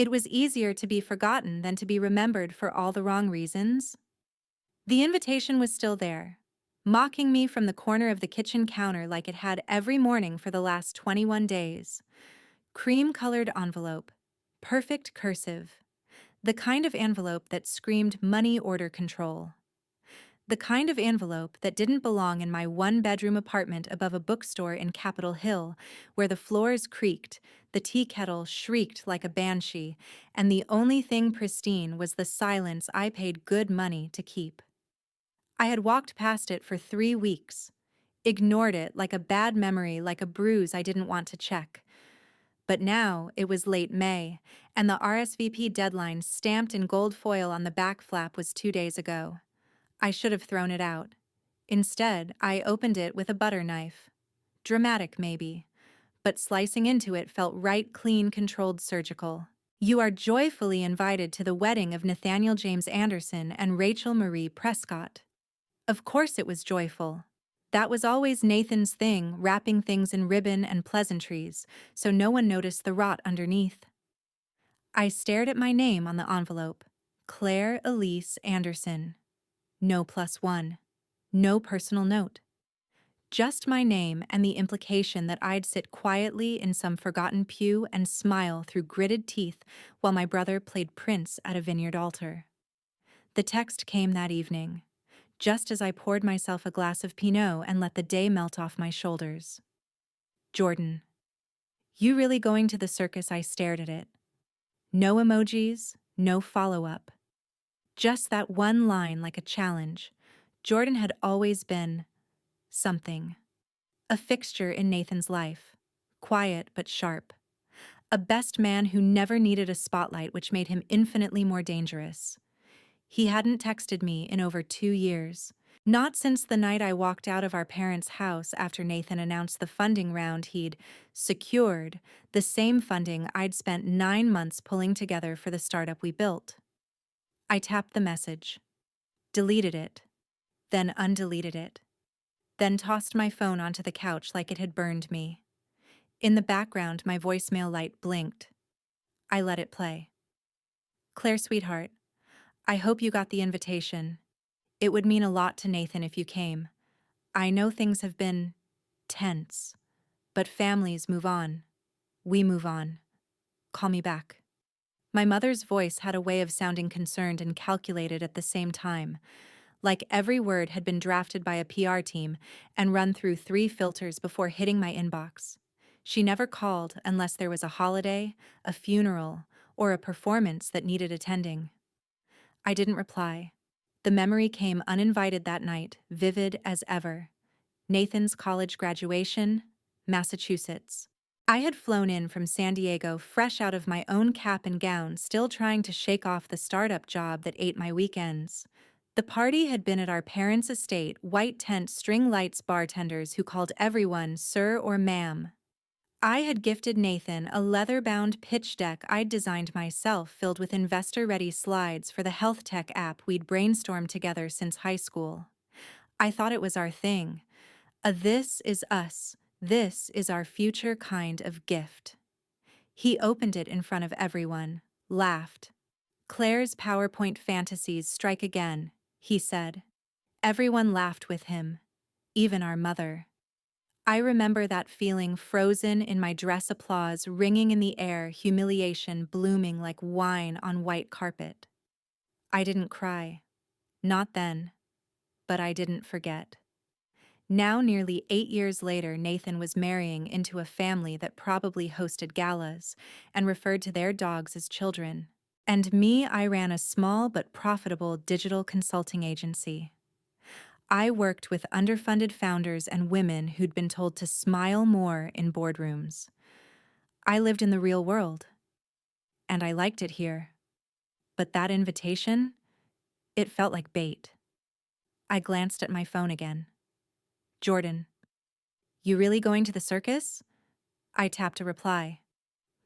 It was easier to be forgotten than to be remembered for all the wrong reasons. The invitation was still there, mocking me from the corner of the kitchen counter like it had every morning for the last 21 days. Cream-colored envelope. Perfect cursive. The kind of envelope that screamed money order control. The kind of envelope that didn't belong in my one-bedroom apartment above a bookstore in Capitol Hill, where the floors creaked, the tea kettle shrieked like a banshee, and the only thing pristine was the silence I paid good money to keep. I had walked past it for 3 weeks, ignored it like a bad memory, like a bruise I didn't want to check. But now it was late May, and the RSVP deadline stamped in gold foil on the back flap was 2 days ago. I should have thrown it out. Instead, I opened it with a butter knife. Dramatic, maybe, but slicing into it felt right, clean, controlled, surgical. You are joyfully invited to the wedding of Nathaniel James Anderson and Rachel Marie Prescott. Of course it was joyful. That was always Nathan's thing, wrapping things in ribbon and pleasantries, so no one noticed the rot underneath. I stared at my name on the envelope. Claire Elise Anderson. No +1. No personal note. Just my name and the implication that I'd sit quietly in some forgotten pew and smile through gritted teeth while my brother played Prince at a vineyard altar. The text came that evening, just as I poured myself a glass of Pinot and let the day melt off my shoulders. Jordan. You really going to the circus? I stared at it. No emojis, no follow-up. Just that one line like a challenge. Jordan had always been something. A fixture in Nathan's life. Quiet but sharp. A best man who never needed a spotlight, which made him infinitely more dangerous. He hadn't texted me in over 2 years. Not since the night I walked out of our parents' house after Nathan announced the funding round he'd secured, the same funding I'd spent 9 months pulling together for the startup we built. I tapped the message, deleted it, then undeleted it, then tossed my phone onto the couch like it had burned me. In the background, my voicemail light blinked. I let it play. Claire, sweetheart, I hope you got the invitation. It would mean a lot to Nathan if you came. I know things have been tense, but families move on. We move on. Call me back. My mother's voice had a way of sounding concerned and calculated at the same time, like every word had been drafted by a PR team and run through 3 filters before hitting my inbox. She never called unless there was a holiday, a funeral, or a performance that needed attending. I didn't reply. The memory came uninvited that night, vivid as ever. Nathan's college graduation, Massachusetts. I had flown in from San Diego fresh out of my own cap and gown, still trying to shake off the startup job that ate my weekends. The party had been at our parents' estate, white tent, string lights, bartenders who called everyone sir or ma'am. I had gifted Nathan a leather-bound pitch deck I'd designed myself, filled with investor-ready slides for the health tech app we'd brainstormed together since high school. I thought it was our thing. A "this is us, this is our future" kind of gift. He opened it in front of everyone, laughed. Claire's PowerPoint fantasies strike again, he said. Everyone laughed with him, even our mother. I remember that feeling, frozen in my dress, applause ringing in the air, humiliation blooming like wine on white carpet. I didn't cry. Not then. But I didn't forget. Now, nearly 8 years later, Nathan was marrying into a family that probably hosted galas and referred to their dogs as children. And me, I ran a small but profitable digital consulting agency. I worked with underfunded founders and women who'd been told to smile more in boardrooms. I lived in the real world, and I liked it here. But that invitation, it felt like bait. I glanced at my phone again. Jordan, you really going to the circus? I tapped a reply.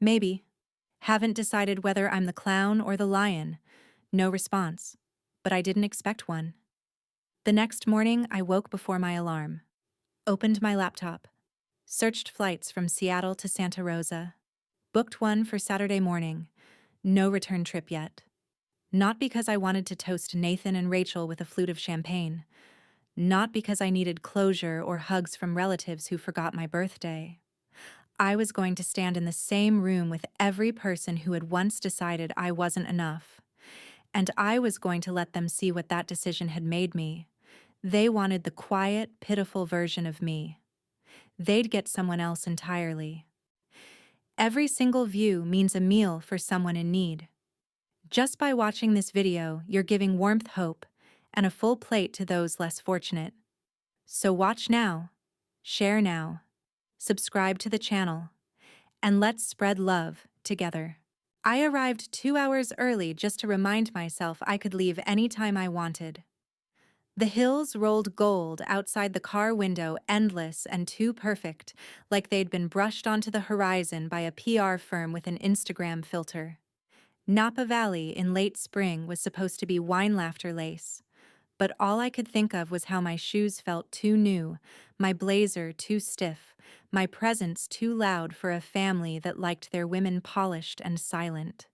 Maybe. Haven't decided whether I'm the clown or the lion. No response. But I didn't expect one. The next morning, I woke before my alarm. Opened my laptop. Searched flights from Seattle to Santa Rosa. Booked one for Saturday morning. No return trip yet. Not because I wanted to toast Nathan and Rachel with a flute of champagne. Not because I needed closure or hugs from relatives who forgot my birthday. I was going to stand in the same room with every person who had once decided I wasn't enough. And I was going to let them see what that decision had made me. They wanted the quiet, pitiful version of me. They'd get someone else entirely. Every single view means a meal for someone in need. Just by watching this video, you're giving warmth, hope, and a full plate to those less fortunate. So watch now, share now, subscribe to the channel, and let's spread love together. I arrived 2 hours early just to remind myself I could leave anytime I wanted. The hills rolled gold outside the car window, endless and too perfect, like they'd been brushed onto the horizon by a PR firm with an Instagram filter. Napa Valley in late spring was supposed to be wine laughter lace, but all I could think of was how my shoes felt too new, my blazer too stiff, my presence too loud for a family that liked their women polished and silent.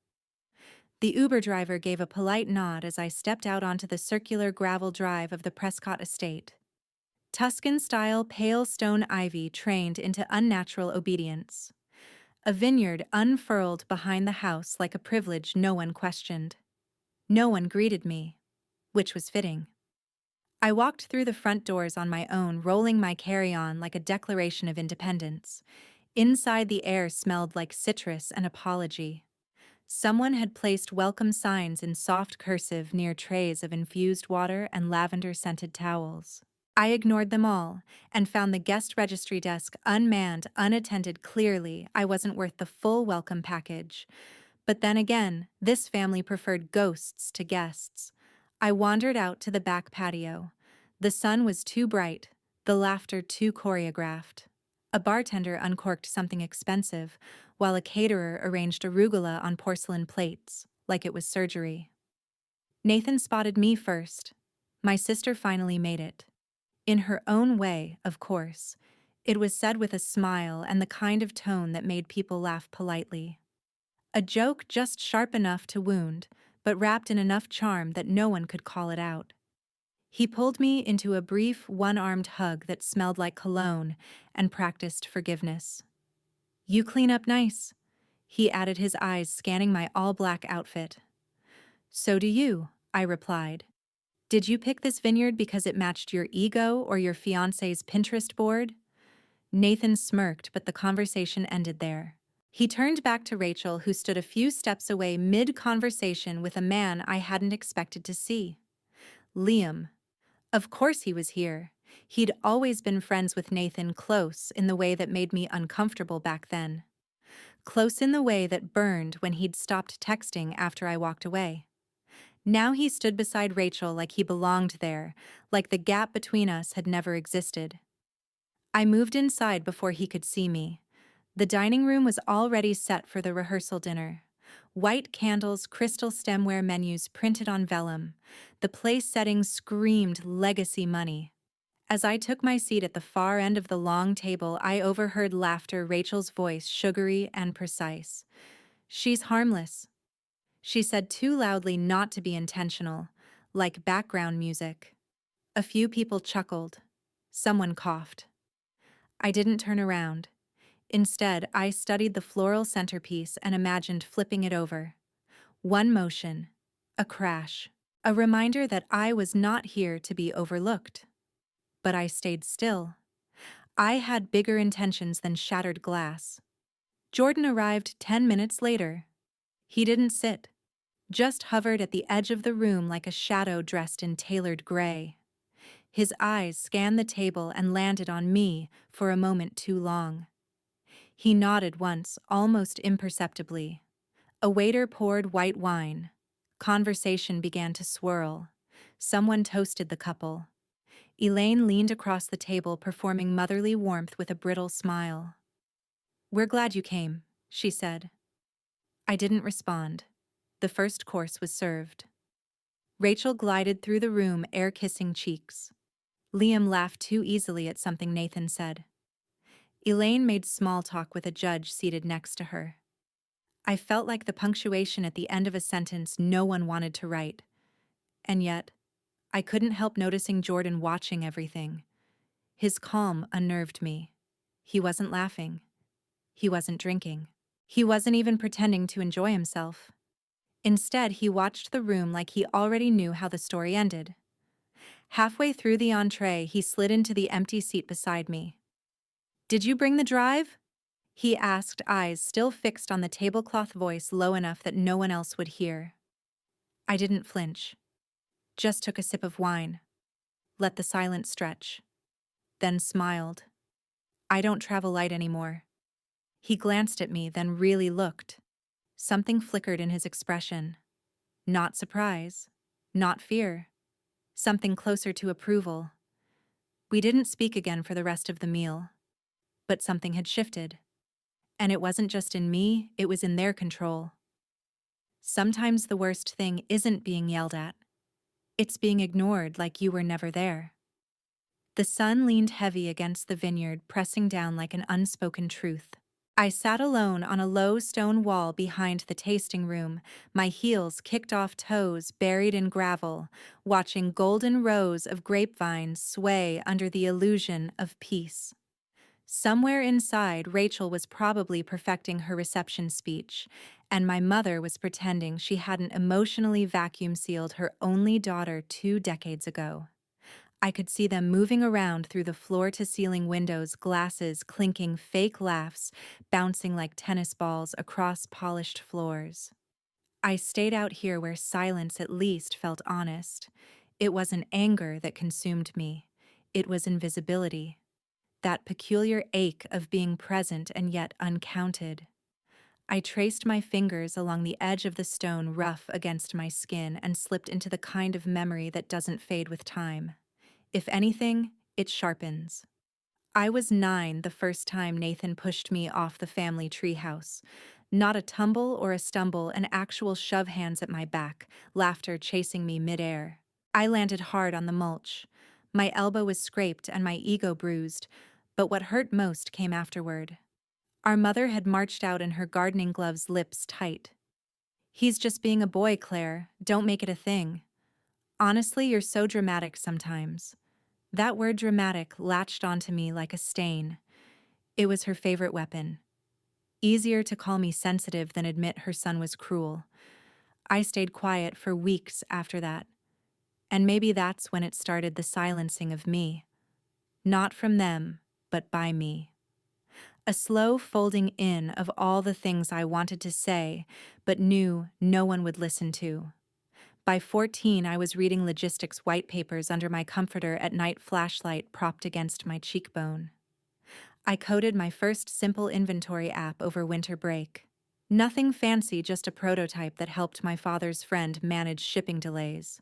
The Uber driver gave a polite nod as I stepped out onto the circular gravel drive of the Prescott estate. Tuscan-style pale stone ivy trained into unnatural obedience. A vineyard unfurled behind the house like a privilege no one questioned. No one greeted me, which was fitting. I walked through the front doors on my own, rolling my carry-on like a declaration of independence. Inside, the air smelled like citrus and apology. Someone had placed welcome signs in soft cursive near trays of infused water and lavender-scented towels. I ignored them all and found the guest registry desk unmanned, unattended. Clearly, I wasn't worth the full welcome package. But then again, this family preferred ghosts to guests. I wandered out to the back patio. The sun was too bright, the laughter too choreographed. A bartender uncorked something expensive, while a caterer arranged arugula on porcelain plates, like it was surgery. Nathan spotted me first. My sister finally made it. In her own way, of course. It was said with a smile and the kind of tone that made people laugh politely. A joke just sharp enough to wound, but wrapped in enough charm that no one could call it out. He pulled me into a brief, one-armed hug that smelled like cologne and practiced forgiveness. "You clean up nice," he added, his eyes scanning my all-black outfit. "So do you," I replied. "Did you pick this vineyard because it matched your ego or your fiancé's Pinterest board?" Nathan smirked, but the conversation ended there. He turned back to Rachel, who stood a few steps away mid-conversation with a man I hadn't expected to see. Liam. Of course he was here. He'd always been friends with Nathan, close in the way that made me uncomfortable back then. Close in the way that burned when he'd stopped texting after I walked away. Now he stood beside Rachel like he belonged there, like the gap between us had never existed. I moved inside before he could see me. The dining room was already set for the rehearsal dinner. White candles, crystal stemware menus printed on vellum. The place setting screamed legacy money. As I took my seat at the far end of the long table, I overheard laughter, Rachel's voice sugary and precise. "She's harmless," she said too loudly not to be intentional, like background music. A few people chuckled. Someone coughed. I didn't turn around. Instead, I studied the floral centerpiece and imagined flipping it over. One motion, a crash, a reminder that I was not here to be overlooked. But I stayed still. I had bigger intentions than shattered glass. Jordan arrived 10 minutes later. He didn't sit, just hovered at the edge of the room like a shadow dressed in tailored gray. His eyes scanned the table and landed on me for a moment too long. He nodded once, almost imperceptibly. A waiter poured white wine. Conversation began to swirl. Someone toasted the couple. Elaine leaned across the table, performing motherly warmth with a brittle smile. "We're glad you came," she said. I didn't respond. The first course was served. Rachel glided through the room, air-kissing cheeks. Liam laughed too easily at something Nathan said. Elaine made small talk with a judge seated next to her. I felt like the punctuation at the end of a sentence no one wanted to write. And yet, I couldn't help noticing Jordan watching everything. His calm unnerved me. He wasn't laughing. He wasn't drinking. He wasn't even pretending to enjoy himself. Instead, he watched the room like he already knew how the story ended. Halfway through the entree, he slid into the empty seat beside me. "Did you bring the drive?" he asked, eyes still fixed on the tablecloth, voice low enough that no one else would hear. I didn't flinch. Just took a sip of wine. Let the silence stretch. Then smiled. "I don't travel light anymore." He glanced at me, then really looked. Something flickered in his expression. Not surprise. Not fear. Something closer to approval. We didn't speak again for the rest of the meal. But something had shifted. And it wasn't just in me, it was in their control. Sometimes the worst thing isn't being yelled at. It's being ignored like you were never there. The sun leaned heavy against the vineyard, pressing down like an unspoken truth. I sat alone on a low stone wall behind the tasting room, my heels kicked off toes buried in gravel, watching golden rows of grapevines sway under the illusion of peace. Somewhere inside, Rachel was probably perfecting her reception speech, and my mother was pretending she hadn't emotionally vacuum-sealed her only daughter 2 decades ago. I could see them moving around through the floor-to-ceiling windows, glasses clinking, fake laughs bouncing like tennis balls across polished floors. I stayed out here where silence at least felt honest. It wasn't anger that consumed me. It was invisibility. That peculiar ache of being present and yet uncounted. I traced my fingers along the edge of the stone rough against my skin and slipped into the kind of memory that doesn't fade with time. If anything, it sharpens. I was 9 the first time Nathan pushed me off the family treehouse. Not a tumble or a stumble, an actual shove, hands at my back, laughter chasing me midair. I landed hard on the mulch. My elbow was scraped and my ego bruised, but what hurt most came afterward. Our mother had marched out in her gardening gloves, lips tight. "He's just being a boy, Claire. Don't make it a thing. Honestly, you're so dramatic sometimes." That word dramatic latched onto me like a stain. It was her favorite weapon. Easier to call me sensitive than admit her son was cruel. I stayed quiet for weeks after that. And maybe that's when it started, the silencing of me. Not from them, but by me. A slow folding in of all the things I wanted to say, but knew no one would listen to. By 14, I was reading logistics white papers under my comforter at night, flashlight propped against my cheekbone. I coded my first simple inventory app over winter break. Nothing fancy, just a prototype that helped my father's friend manage shipping delays.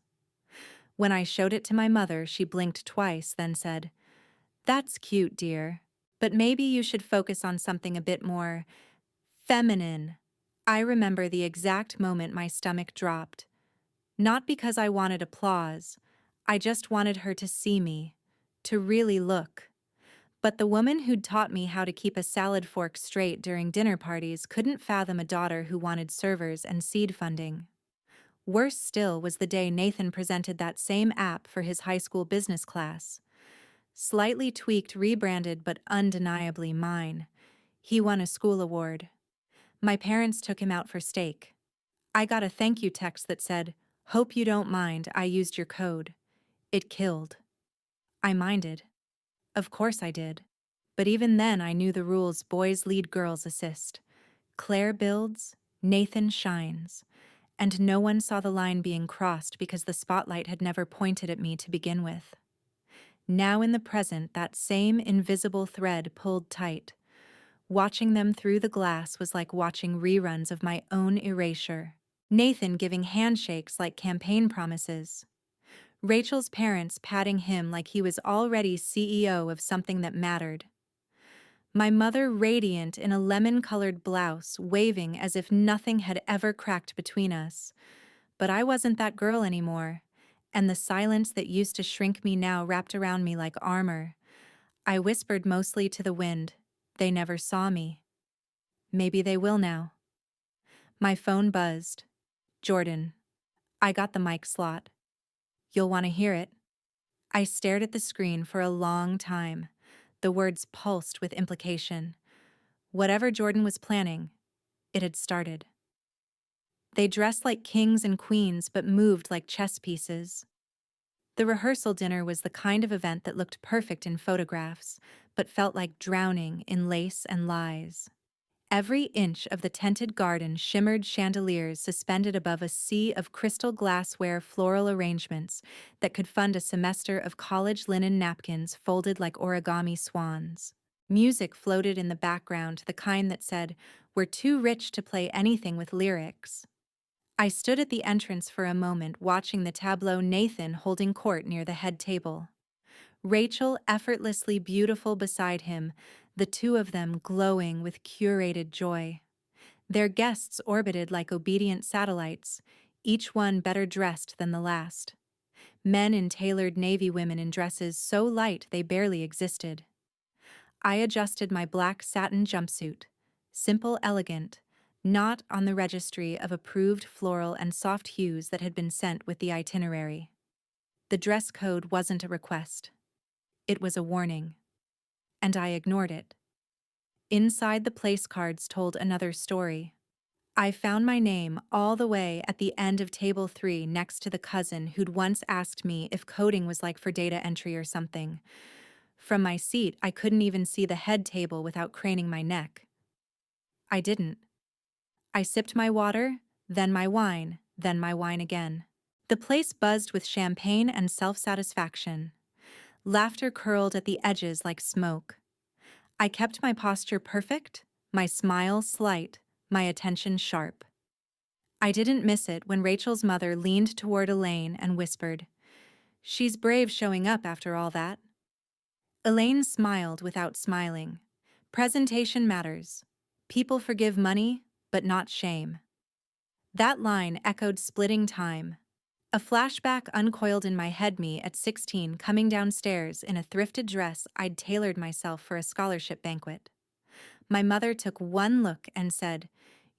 When I showed it to my mother, she blinked twice, then said, "That's cute, dear, but maybe you should focus on something a bit more feminine." I remember the exact moment my stomach dropped. Not because I wanted applause, I just wanted her to see me, to really look. But the woman who'd taught me how to keep a salad fork straight during dinner parties couldn't fathom a daughter who wanted servers and seed funding. Worse still was the day Nathan presented that same app for his high school business class. Slightly tweaked, rebranded, but undeniably mine. He won a school award. My parents took him out for steak. I got a thank you text that said, "Hope you don't mind, I used your code." It killed. I minded. Of course I did. But even then I knew the rules: boys lead, girls assist. Claire builds, Nathan shines. And no one saw the line being crossed because the spotlight had never pointed at me to begin with. Now in the present, that same invisible thread pulled tight. Watching them through the glass was like watching reruns of my own erasure. Nathan giving handshakes like campaign promises. Rachel's parents patting him like he was already CEO of something that mattered. My mother radiant in a lemon-colored blouse, waving as if nothing had ever cracked between us. But I wasn't that girl anymore, and the silence that used to shrink me now wrapped around me like armor. I whispered mostly to the wind. They never saw me. Maybe they will now. My phone buzzed. Jordan. I got the mic slot. You'll want to hear it. I stared at the screen for a long time. The words pulsed with implication. Whatever Jordan was planning, it had started. They dressed like kings and queens but moved like chess pieces. The rehearsal dinner was the kind of event that looked perfect in photographs, but felt like drowning in lace and lies. Every inch of the tented garden shimmered chandeliers suspended above a sea of crystal glassware floral arrangements that could fund a semester of college linen napkins folded like origami swans. Music floated in the background, the kind that said, "We're too rich to play anything with lyrics." I stood at the entrance for a moment, watching the tableau, Nathan holding court near the head table. Rachel effortlessly beautiful beside him, the two of them glowing with curated joy. Their guests orbited like obedient satellites, each one better dressed than the last. Men in tailored navy, women in dresses so light they barely existed. I adjusted my black satin jumpsuit, simple, elegant, not on the registry of approved floral and soft hues that had been sent with the itinerary. The dress code wasn't a request. It was a warning. And I ignored it. Inside, the place cards told another story. I found my name all the way at the end of table 3 next to the cousin who'd once asked me if coding was like for data entry or something. From my seat, I couldn't even see the head table without craning my neck. I didn't. I sipped my water, then my wine again. The place buzzed with champagne and self-satisfaction. Laughter curled at the edges like smoke. I kept my posture perfect, my smile slight, my attention sharp. I didn't miss it when Rachel's mother leaned toward Elaine and whispered, "She's brave showing up after all that." Elaine smiled without smiling. Presentation matters. People forgive money, but not shame. That line echoed splitting time. A flashback uncoiled in my head, me at 16 coming downstairs in a thrifted dress I'd tailored myself for a scholarship banquet. My mother took one look and said,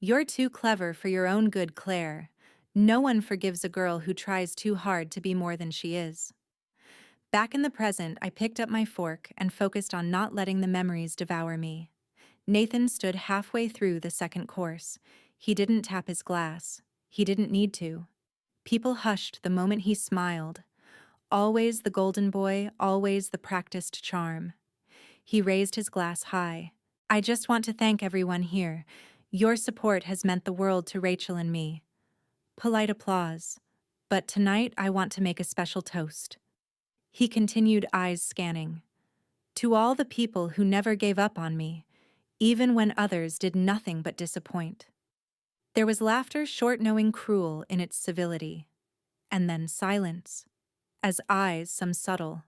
"You're too clever for your own good, Claire. No one forgives a girl who tries too hard to be more than she is." Back in the present, I picked up my fork and focused on not letting the memories devour me. Nathan stood halfway through the second course. He didn't tap his glass. He didn't need to. People hushed the moment he smiled. Always the golden boy, always the practiced charm. He raised his glass high. "I just want to thank everyone here. Your support has meant the world to Rachel and me." Polite applause. "But tonight I want to make a special toast." He continued, eyes scanning. "To all the people who never gave up on me, even when others did nothing but disappoint." There was laughter, short, knowing, cruel in its civility. And then silence, as eyes, some subtle,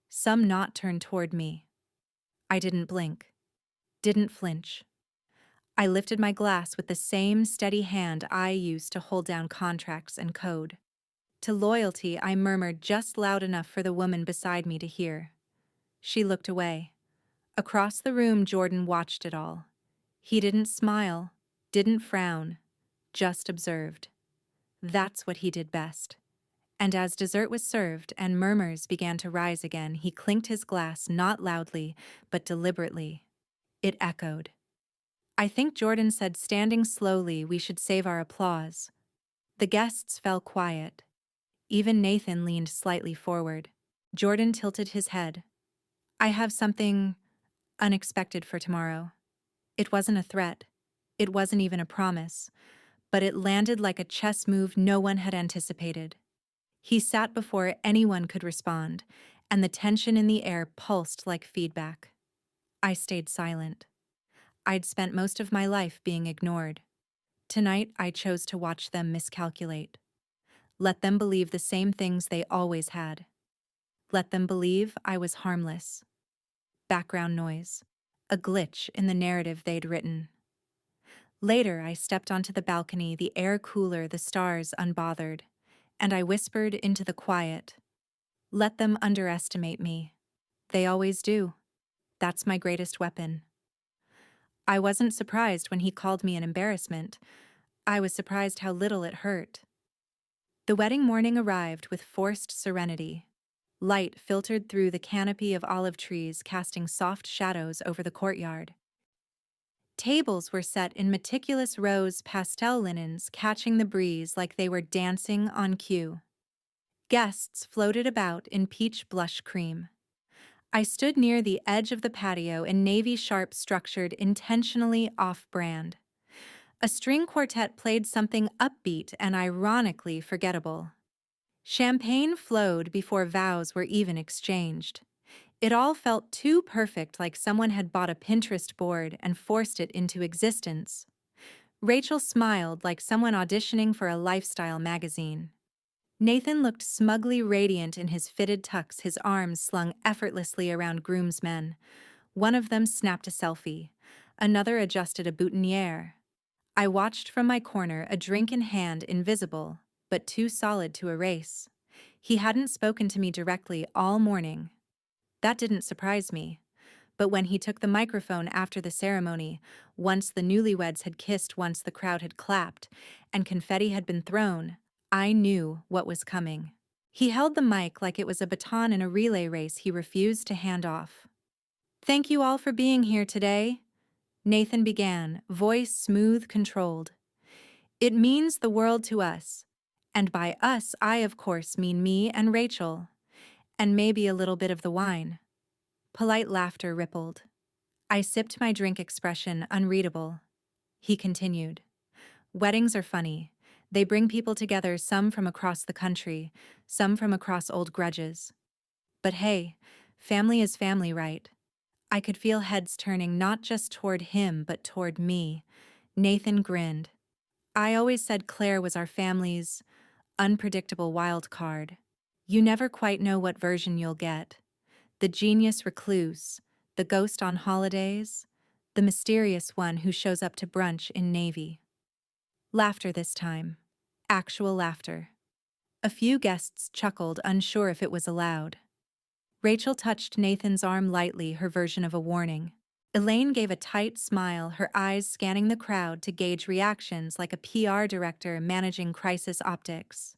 some not, turned toward me. I didn't blink, didn't flinch. I lifted my glass with the same steady hand I used to hold down contracts and code. To loyalty, I murmured just loud enough for the woman beside me to hear. She looked away. Across the room, Jordan watched it all. He didn't smile, didn't frown, just observed. That's what he did best. And as dessert was served and murmurs began to rise again, he clinked his glass not loudly, but deliberately. It echoed. I think Jordan said, standing slowly, we should save our applause. The guests fell quiet. Even Nathan leaned slightly forward. Jordan tilted his head. "I have something unexpected for tomorrow." It wasn't a threat. It wasn't even a promise. But it landed like a chess move no one had anticipated. He sat before anyone could respond, and the tension in the air pulsed like feedback. I stayed silent. I'd spent most of my life being ignored. Tonight, I chose to watch them miscalculate. Let them believe the same things they always had. Let them believe I was harmless. Background noise. A glitch in the narrative they'd written. Later, I stepped onto the balcony, the air cooler, the stars unbothered, and I whispered into the quiet, "Let them underestimate me. They always do. That's my greatest weapon." I wasn't surprised when he called me an embarrassment. I was surprised how little it hurt. The wedding morning arrived with forced serenity. Light filtered through the canopy of olive trees, casting soft shadows over the courtyard. Tables were set in meticulous rows, pastel linens catching the breeze like they were dancing on cue. Guests floated about in peach blush cream. I stood near the edge of the patio in navy sharp structured intentionally off-brand. A string quartet played something upbeat and ironically forgettable. Champagne flowed before vows were even exchanged. It all felt too perfect, like someone had bought a Pinterest board and forced it into existence. Rachel smiled like someone auditioning for a lifestyle magazine. Nathan looked smugly radiant in his fitted tux, his arms slung effortlessly around groomsmen. One of them snapped a selfie. Another adjusted a boutonniere. I watched from my corner, a drink in hand, invisible, but too solid to erase. He hadn't spoken to me directly all morning. That didn't surprise me. But when he took the microphone after the ceremony, once the newlyweds had kissed, once the crowd had clapped, and confetti had been thrown, I knew what was coming. He held the mic like it was a baton in a relay race he refused to hand off. "Thank you all for being here today," Nathan began, voice smooth, controlled. "It means the world to us. And by us, I of course mean me and Rachel. And maybe a little bit of the wine." Polite laughter rippled. I sipped my drink, expression unreadable. He continued. "Weddings are funny. They bring people together, some from across the country, some from across old grudges. But hey, family is family, right?" I could feel heads turning, not just toward him, but toward me. Nathan grinned. "I always said Claire was our family's unpredictable wild card. You never quite know what version you'll get. The genius recluse, the ghost on holidays, the mysterious one who shows up to brunch in navy." Laughter this time. Actual laughter. A few guests chuckled, unsure if it was allowed. Rachel touched Nathan's arm lightly, her version of a warning. Elaine gave a tight smile, her eyes scanning the crowd to gauge reactions like a PR director managing crisis optics.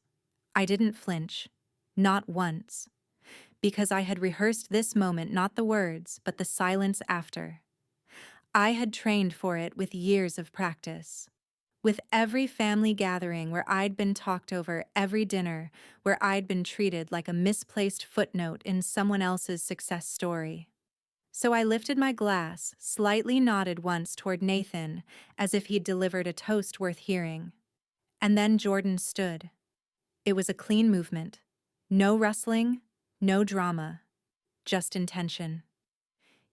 I didn't flinch. Not once. Because I had rehearsed this moment, not the words, but the silence after. I had trained for it with years of practice. With every family gathering where I'd been talked over, every dinner where I'd been treated like a misplaced footnote in someone else's success story. So I lifted my glass, slightly nodded once toward Nathan, as if he'd delivered a toast worth hearing. And then Jordan stood. It was a clean movement. No rustling, no drama, just intention.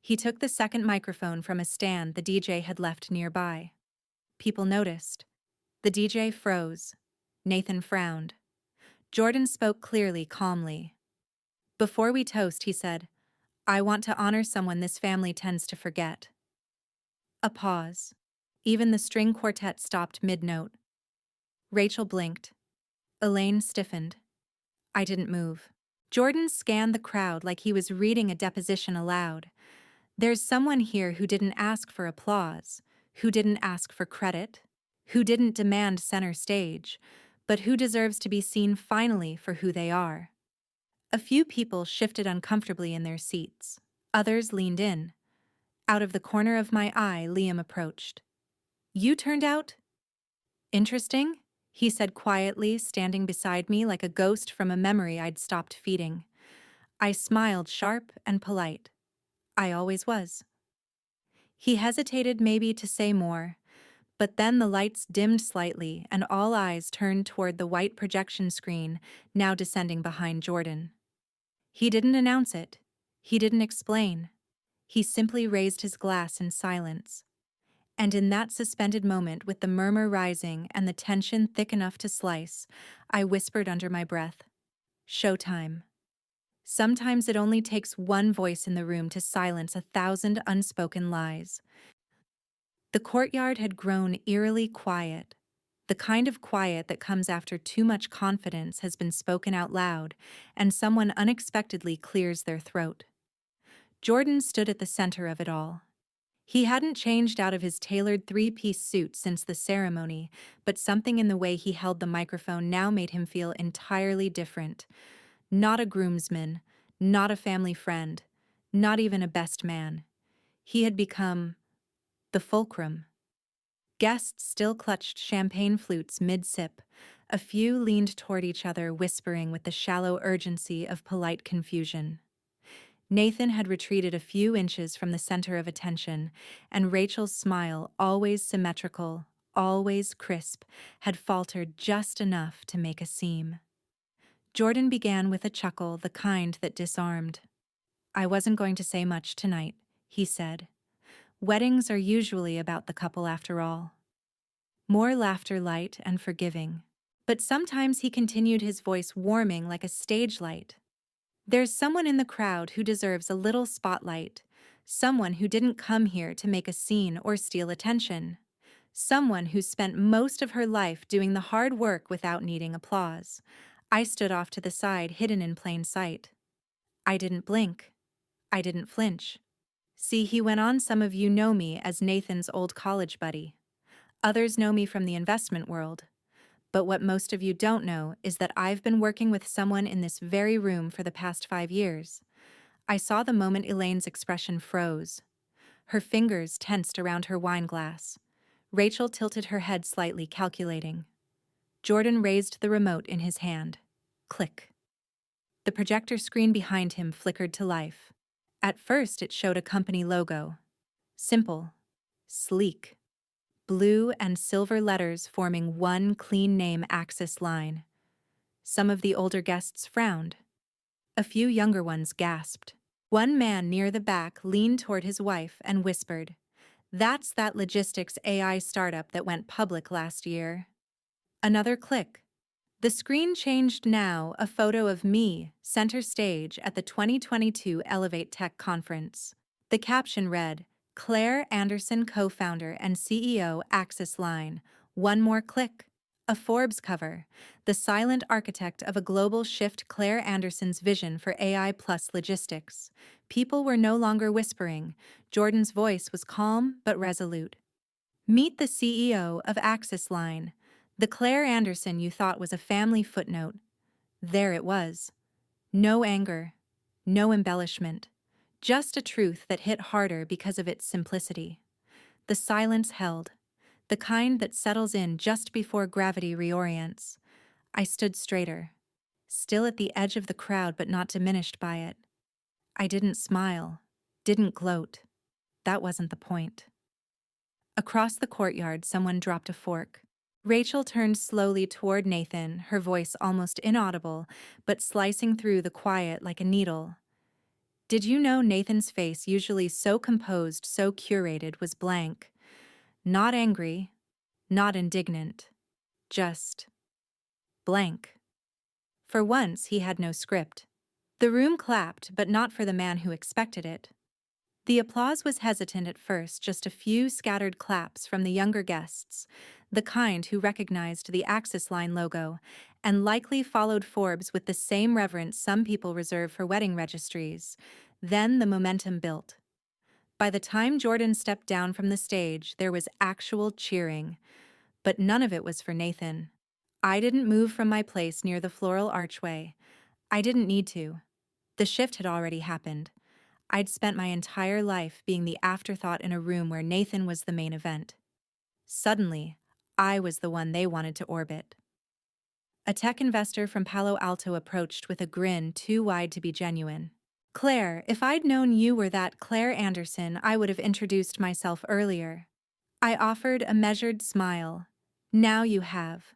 He took the second microphone from a stand the DJ had left nearby. People noticed. The DJ froze. Nathan frowned. Jordan spoke clearly, calmly. "Before we toast," he said, "I want to honor someone this family tends to forget." A pause. Even the string quartet stopped mid-note. Rachel blinked. Elaine stiffened. I didn't move. Jordan scanned the crowd like he was reading a deposition aloud. "There's someone here who didn't ask for applause, who didn't ask for credit, who didn't demand center stage, but who deserves to be seen finally for who they are." A few people shifted uncomfortably in their seats. Others leaned in. Out of the corner of my eye, Liam approached. "You turned out interesting," he said quietly, standing beside me like a ghost from a memory I'd stopped feeding. I smiled, sharp and polite. I always was. He hesitated, maybe to say more, but then the lights dimmed slightly and all eyes turned toward the white projection screen now descending behind Jordan. He didn't announce it. He didn't explain. He simply raised his glass in silence. And in that suspended moment, with the murmur rising and the tension thick enough to slice, I whispered under my breath, "Showtime." Sometimes it only takes one voice in the room to silence 1,000 unspoken lies. The courtyard had grown eerily quiet, the kind of quiet that comes after too much confidence has been spoken out loud and someone unexpectedly clears their throat. Jordan stood at the center of it all. He hadn't changed out of his tailored three-piece suit since the ceremony, but something in the way he held the microphone now made him feel entirely different. Not a groomsman, not a family friend, not even a best man. He had become the fulcrum. Guests still clutched champagne flutes mid-sip. A few leaned toward each other, whispering with the shallow urgency of polite confusion. Nathan had retreated a few inches from the center of attention, and Rachel's smile, always symmetrical, always crisp, had faltered just enough to make a seam. Jordan began with a chuckle, the kind that disarmed. "I wasn't going to say much tonight," he said. "Weddings are usually about the couple after all." More laughter, light and forgiving. But sometimes he continued, his voice warming like a stage light. "There's someone in the crowd who deserves a little spotlight. Someone who didn't come here to make a scene or steal attention. Someone who spent most of her life doing the hard work without needing applause." I stood off to the side, hidden in plain sight. I didn't blink. I didn't flinch. "See," he went on, "some of you know me as Nathan's old college buddy. Others know me from the investment world. But what most of you don't know is that I've been working with someone in this very room for the past 5 years." I saw the moment Elaine's expression froze. Her fingers tensed around her wine glass. Rachel tilted her head slightly, calculating. Jordan raised the remote in his hand. Click. The projector screen behind him flickered to life. At first, it showed a company logo. Simple. Sleek. Blue and silver letters forming one clean name axis line. Some of the older guests frowned. A few younger ones gasped. One man near the back leaned toward his wife and whispered, "That's that logistics AI startup that went public last year." Another click. The screen changed now, a photo of me, center stage at the 2022 Elevate Tech Conference. The caption read, "Claire Anderson, co-founder and CEO, Axis Line." One more click. A Forbes cover. The silent architect of a global shift, Claire Anderson's vision for AI plus logistics. People were no longer whispering. Jordan's voice was calm but resolute. "Meet the CEO of Axis Line. The Claire Anderson you thought was a family footnote." There it was. No anger. No embellishment. Just a truth that hit harder because of its simplicity. The silence held. The kind that settles in just before gravity reorients. I stood straighter. Still at the edge of the crowd, but not diminished by it. I didn't smile. Didn't gloat. That wasn't the point. Across the courtyard, someone dropped a fork. Rachel turned slowly toward Nathan, her voice almost inaudible, but slicing through the quiet like a needle. Did you know Nathan's face, usually so composed, so curated, was blank? Not angry, not indignant, just blank. For once, he had no script. The room clapped, but not for the man who expected it. The applause was hesitant at first, just a few scattered claps from the younger guests, the kind who recognized the Axis Line logo, and likely followed Forbes with the same reverence some people reserve for wedding registries. Then the momentum built. By the time Jordan stepped down from the stage, there was actual cheering. But none of it was for Nathan. I didn't move from my place near the floral archway. I didn't need to. The shift had already happened. I'd spent my entire life being the afterthought in a room where Nathan was the main event. Suddenly, I was the one they wanted to orbit. A tech investor from Palo Alto approached with a grin too wide to be genuine. "Claire, if I'd known you were that Claire Anderson, I would have introduced myself earlier." I offered a measured smile. "Now you have."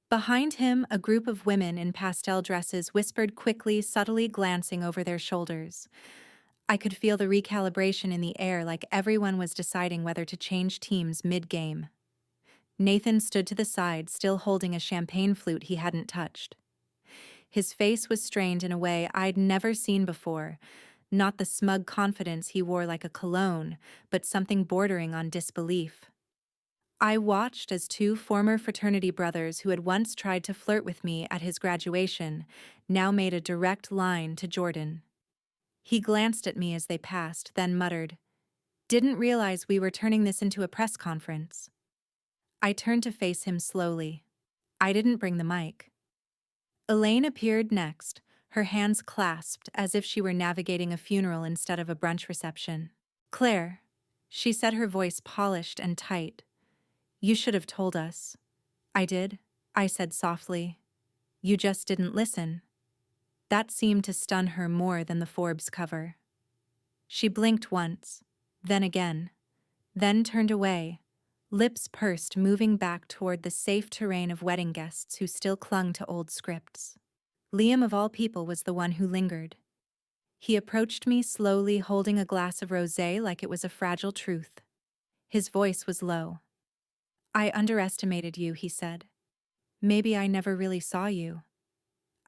Behind him, a group of women in pastel dresses whispered quickly, subtly glancing over their shoulders. I could feel the recalibration in the air, like everyone was deciding whether to change teams mid-game. Nathan stood to the side, still holding a champagne flute he hadn't touched. His face was strained in a way I'd never seen before, not the smug confidence he wore like a cologne, but something bordering on disbelief. I watched as two former fraternity brothers who had once tried to flirt with me at his graduation now made a direct line to Jordan. He glanced at me as they passed, then muttered, Didn't realize we were turning this into a press conference. I turned to face him slowly. I didn't bring the mic. Elaine appeared next, her hands clasped as if she were navigating a funeral instead of a brunch reception. "Claire," she said, her voice polished and tight. "You should have told us." "I did," I said softly. "You just didn't listen." That seemed to stun her more than the Forbes cover. She blinked once, then again, then turned away, lips pursed, moving back toward the safe terrain of wedding guests who still clung to old scripts. Liam, of all people, was the one who lingered. He approached me slowly, holding a glass of rosé like it was a fragile truth. His voice was low. "I underestimated you," he said. "Maybe I never really saw you."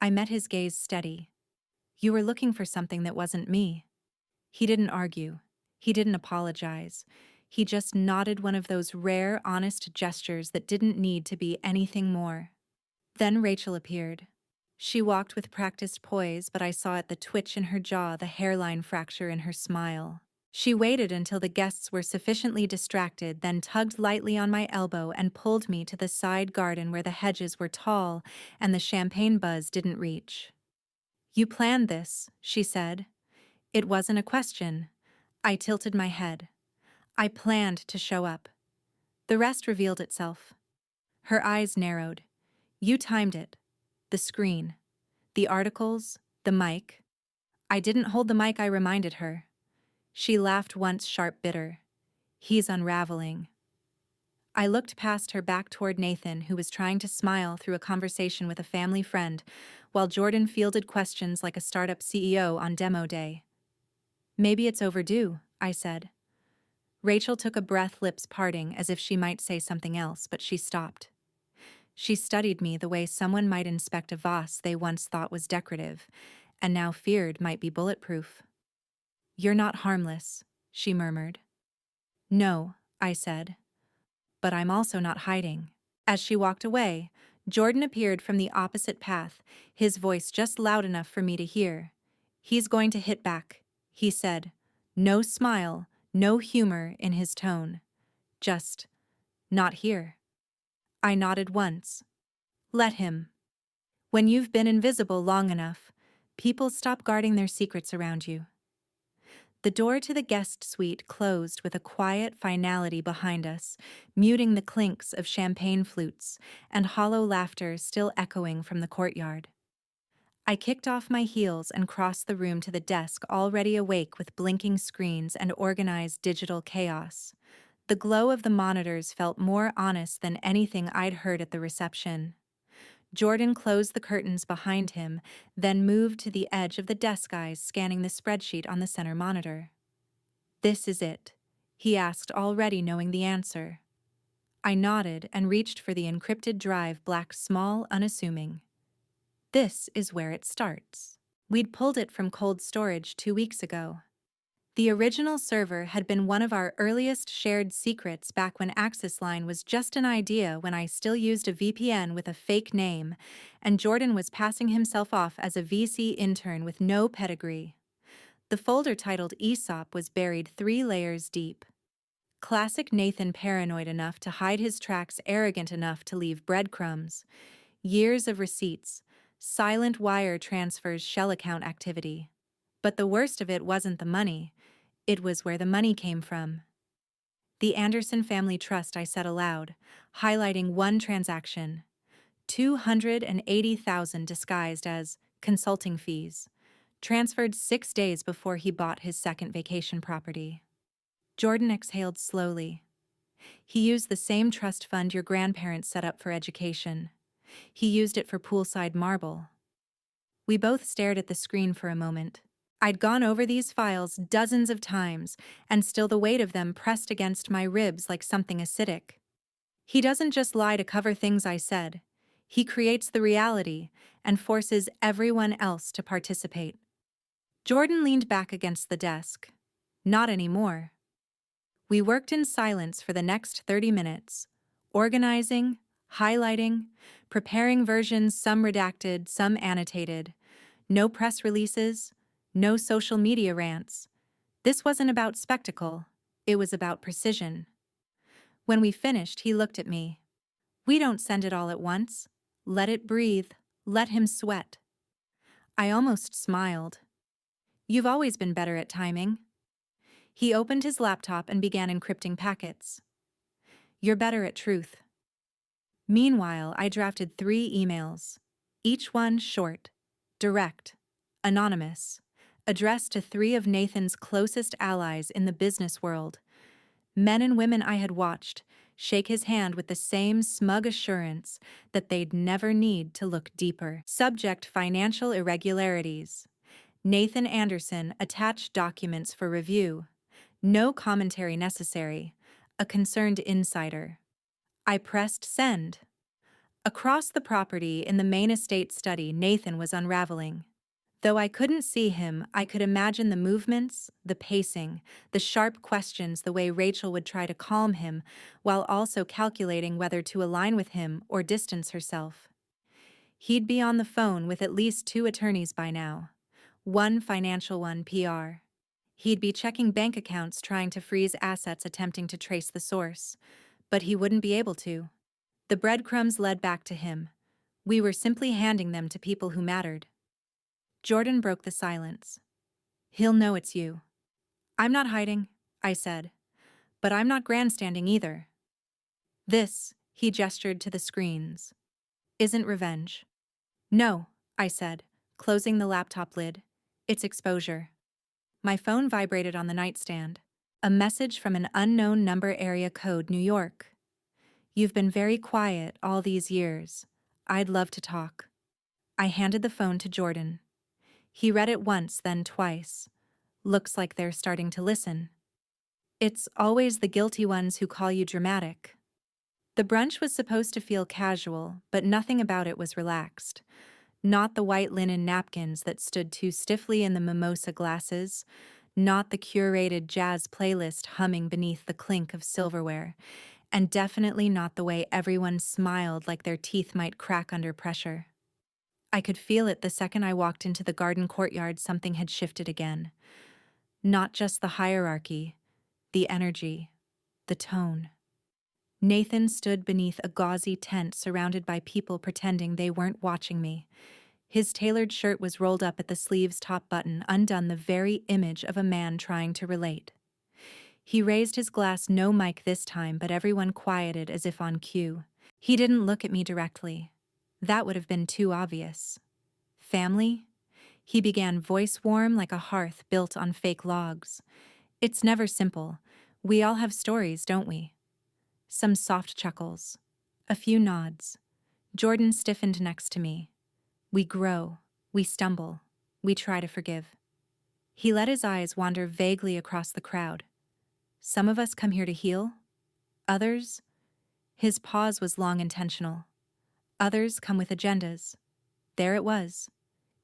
I met his gaze steady. "You were looking for something that wasn't me." He didn't argue. He didn't apologize. He just nodded, one of those rare, honest gestures that didn't need to be anything more. Then Rachel appeared. She walked with practiced poise, but I saw at the twitch in her jaw, the hairline fracture in her smile. She waited until the guests were sufficiently distracted, then tugged lightly on my elbow and pulled me to the side garden where the hedges were tall and the champagne buzz didn't reach. "You planned this," she said. It wasn't a question. I tilted my head. "I planned to show up." The rest revealed itself. Her eyes narrowed. "You timed it. The screen. The articles. The mic." "I didn't hold the mic," I reminded her. She laughed once, sharp, bitter. "He's unraveling." I looked past her, back toward Nathan, who was trying to smile through a conversation with a family friend, while Jordan fielded questions like a startup CEO on demo day. "Maybe it's overdue," I said. Rachel took a breath, lips parting as if she might say something else, but she stopped. She studied me the way someone might inspect a vase they once thought was decorative, and now feared might be bulletproof. "You're not harmless," she murmured. "No," I said. "But I'm also not hiding." As she walked away, Jordan appeared from the opposite path, his voice just loud enough for me to hear. "He's going to hit back," he said. No smile, no humor in his tone. Just, "Not here." I nodded once. "Let him." When you've been invisible long enough, people stop guarding their secrets around you. The door to the guest suite closed with a quiet finality behind us, muting the clinks of champagne flutes and hollow laughter still echoing from the courtyard. I kicked off my heels and crossed the room to the desk, already awake with blinking screens and organized digital chaos. The glow of the monitors felt more honest than anything I'd heard at the reception. Jordan closed the curtains behind him, then moved to the edge of the desk, eyes scanning the spreadsheet on the center monitor. "This is it?" he asked, already knowing the answer. I nodded and reached for the encrypted drive, black, small, unassuming. "This is where it starts." We'd pulled it from cold storage 2 weeks ago. The original server had been one of our earliest shared secrets back when Access Line was just an idea, when I still used a VPN with a fake name, and Jordan was passing himself off as a VC intern with no pedigree. The folder titled ESOP was buried 3 layers deep. Classic Nathan, paranoid enough to hide his tracks, arrogant enough to leave breadcrumbs. Years of receipts, silent wire transfers, shell account activity. But the worst of it wasn't the money. It was where the money came from. "The Anderson Family Trust," I said aloud, highlighting one transaction. 280,000 disguised as consulting fees, transferred 6 days before he bought his second vacation property. Jordan exhaled slowly. "He used the same trust fund your grandparents set up for education. He used it for poolside marble." We both stared at the screen for a moment. I'd gone over these files dozens of times, and still the weight of them pressed against my ribs like something acidic. "He doesn't just lie to cover things," I said. "He creates the reality and forces everyone else to participate." Jordan leaned back against the desk. "Not anymore." We worked in silence for the next 30 minutes, organizing, highlighting, preparing versions, some redacted, some annotated. No press releases. No social media rants. This wasn't about spectacle. It was about precision. When we finished, he looked at me. We don't send it all at once. Let it breathe. Let him sweat. I almost smiled. You've always been better at timing. He opened his laptop and began encrypting packets. You're better at truth. Meanwhile, I drafted 3 emails, each one short, direct, anonymous, addressed to 3 of Nathan's closest allies in the business world, men and women I had watched shake his hand with the same smug assurance that they'd never need to look deeper. Subject: financial irregularities. Nathan Anderson attached documents for review. No commentary necessary. A concerned insider. I pressed send. Across the property in the main estate study, Nathan was unraveling. Though I couldn't see him, I could imagine the movements, the pacing, the sharp questions, the way Rachel would try to calm him, while also calculating whether to align with him or distance herself. He'd be on the phone with at least 2 attorneys by now. One financial, one PR. He'd be checking bank accounts, trying to freeze assets, attempting to trace the source. But he wouldn't be able to. The breadcrumbs led back to him. We were simply handing them to people who mattered. Jordan broke the silence. He'll know it's you. I'm not hiding, I said. But I'm not grandstanding either. This, he gestured to the screens, isn't revenge. No, I said, closing the laptop lid. It's exposure. My phone vibrated on the nightstand. A message from an unknown number, area code New York. You've been very quiet all these years. I'd love to talk. I handed the phone to Jordan. He read it once, then twice. Looks like they're starting to listen. It's always the guilty ones who call you dramatic. The brunch was supposed to feel casual, but nothing about it was relaxed. Not the white linen napkins that stood too stiffly in the mimosa glasses, not the curated jazz playlist humming beneath the clink of silverware, and definitely not the way everyone smiled like their teeth might crack under pressure. I could feel it the second I walked into the garden courtyard. Something had shifted again. Not just the hierarchy, the energy, the tone. Nathan stood beneath a gauzy tent surrounded by people pretending they weren't watching me. His tailored shirt was rolled up at the sleeve's top button, undone, the very image of a man trying to relate. He raised his glass, no mic this time, but everyone quieted as if on cue. He didn't look at me directly. That would have been too obvious. Family? He began, voice warm like a hearth built on fake logs. It's never simple. We all have stories, don't we? Some soft chuckles. A few nods. Jordan stiffened next to me. We grow. We stumble. We try to forgive. He let his eyes wander vaguely across the crowd. Some of us come here to heal. Others? His pause was long, intentional. Others come with agendas. There it was.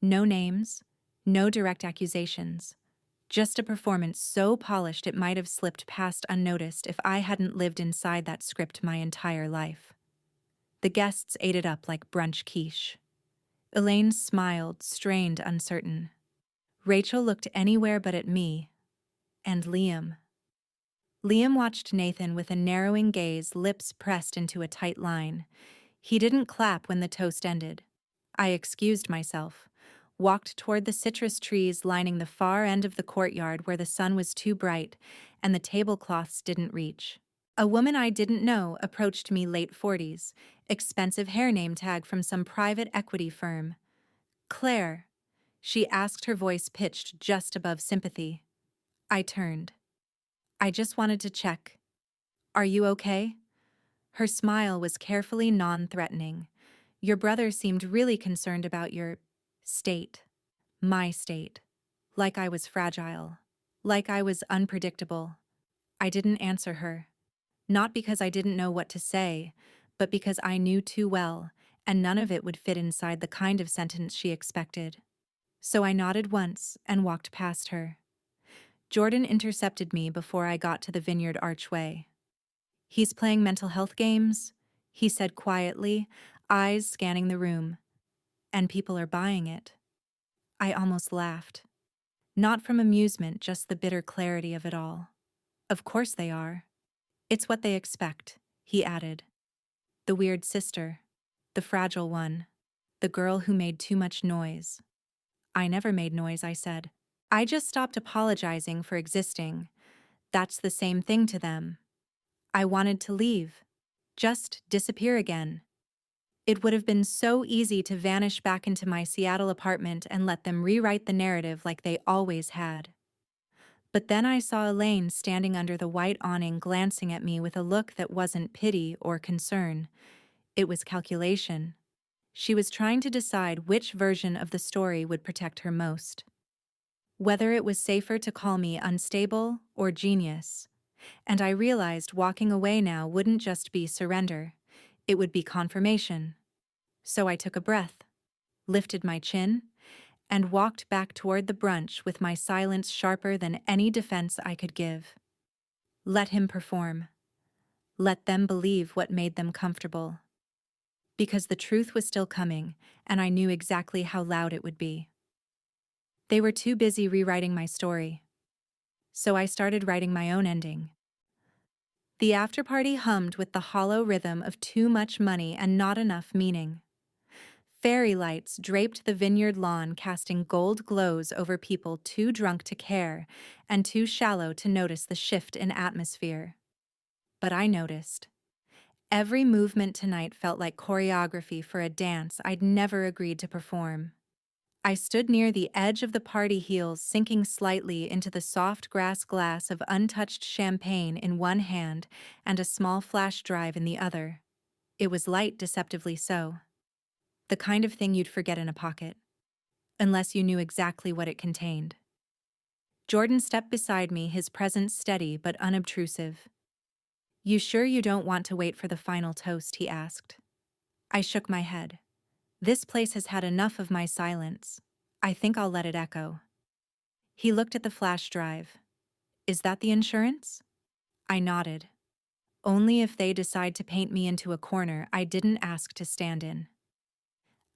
No names, no direct accusations. Just a performance so polished it might have slipped past unnoticed if I hadn't lived inside that script my entire life. The guests ate it up like brunch quiche. Elaine smiled, strained, uncertain. Rachel looked anywhere but at me. And Liam. Liam watched Nathan with a narrowing gaze, lips pressed into a tight line. He didn't clap when the toast ended. I excused myself, walked toward the citrus trees lining the far end of the courtyard where the sun was too bright and the tablecloths didn't reach. A woman I didn't know approached me, late 40s, expensive hair, name tag from some private equity firm. Claire, she asked, her voice pitched just above sympathy. I turned. I just wanted to check. Are you okay? Her smile was carefully non-threatening. Your brother seemed really concerned about your state. My state. Like I was fragile. Like I was unpredictable. I didn't answer her. Not because I didn't know what to say, but because I knew too well, and none of it would fit inside the kind of sentence she expected. So I nodded once and walked past her. Jordan intercepted me before I got to the vineyard archway. He's playing mental health games, he said quietly, eyes scanning the room. And people are buying it. I almost laughed. Not from amusement, just the bitter clarity of it all. Of course they are. It's what they expect, he added. The weird sister. The fragile one. The girl who made too much noise. I never made noise, I said. I just stopped apologizing for existing. That's the same thing to them. I wanted to leave. Just disappear again. It would have been so easy to vanish back into my Seattle apartment and let them rewrite the narrative like they always had. But then I saw Elaine standing under the white awning glancing at me with a look that wasn't pity or concern. It was calculation. She was trying to decide which version of the story would protect her most. Whether it was safer to call me unstable or genius. And I realized walking away now wouldn't just be surrender. It would be confirmation. So I took a breath, lifted my chin, and walked back toward the brunch with my silence sharper than any defense I could give. Let him perform. Let them believe what made them comfortable. Because the truth was still coming, and I knew exactly how loud it would be. They were too busy rewriting my story. So I started writing my own ending. The after-party hummed with the hollow rhythm of too much money and not enough meaning. Fairy lights draped the vineyard lawn, casting gold glows over people too drunk to care and too shallow to notice the shift in atmosphere. But I noticed. Every movement tonight felt like choreography for a dance I'd never agreed to perform. I stood near the edge of the party, heels sinking slightly into the soft grass glass of untouched champagne in one hand and a small flash drive in the other. It was light, deceptively so. The kind of thing you'd forget in a pocket, unless you knew exactly what it contained. Jordan stepped beside me, his presence steady but unobtrusive. "You sure you don't want to wait for the final toast?" he asked. I shook my head. This place has had enough of my silence. I think I'll let it echo. He looked at the flash drive. "Is that the insurance?" I nodded. "Only if they decide to paint me into a corner I didn't ask to stand in."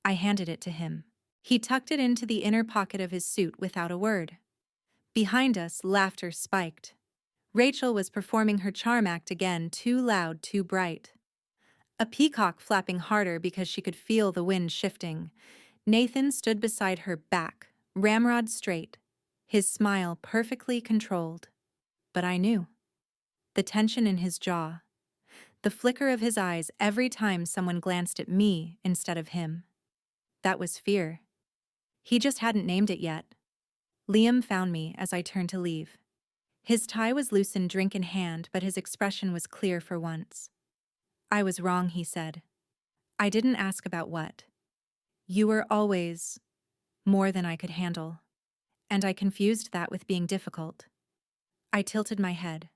I handed it to him. He tucked it into the inner pocket of his suit without a word. Behind us, laughter spiked. Rachel was performing her charm act again, too loud, too bright. A peacock flapping harder because she could feel the wind shifting. Nathan stood beside her, back, ramrod straight, his smile perfectly controlled. But I knew. The tension in his jaw. The flicker of his eyes every time someone glanced at me instead of him. That was fear. He just hadn't named it yet. Liam found me as I turned to leave. His tie was loosened, drink in hand, but his expression was clear for once. "I was wrong," he said. "I didn't ask about what. You were always more than I could handle. And I confused that with being difficult." I tilted my head.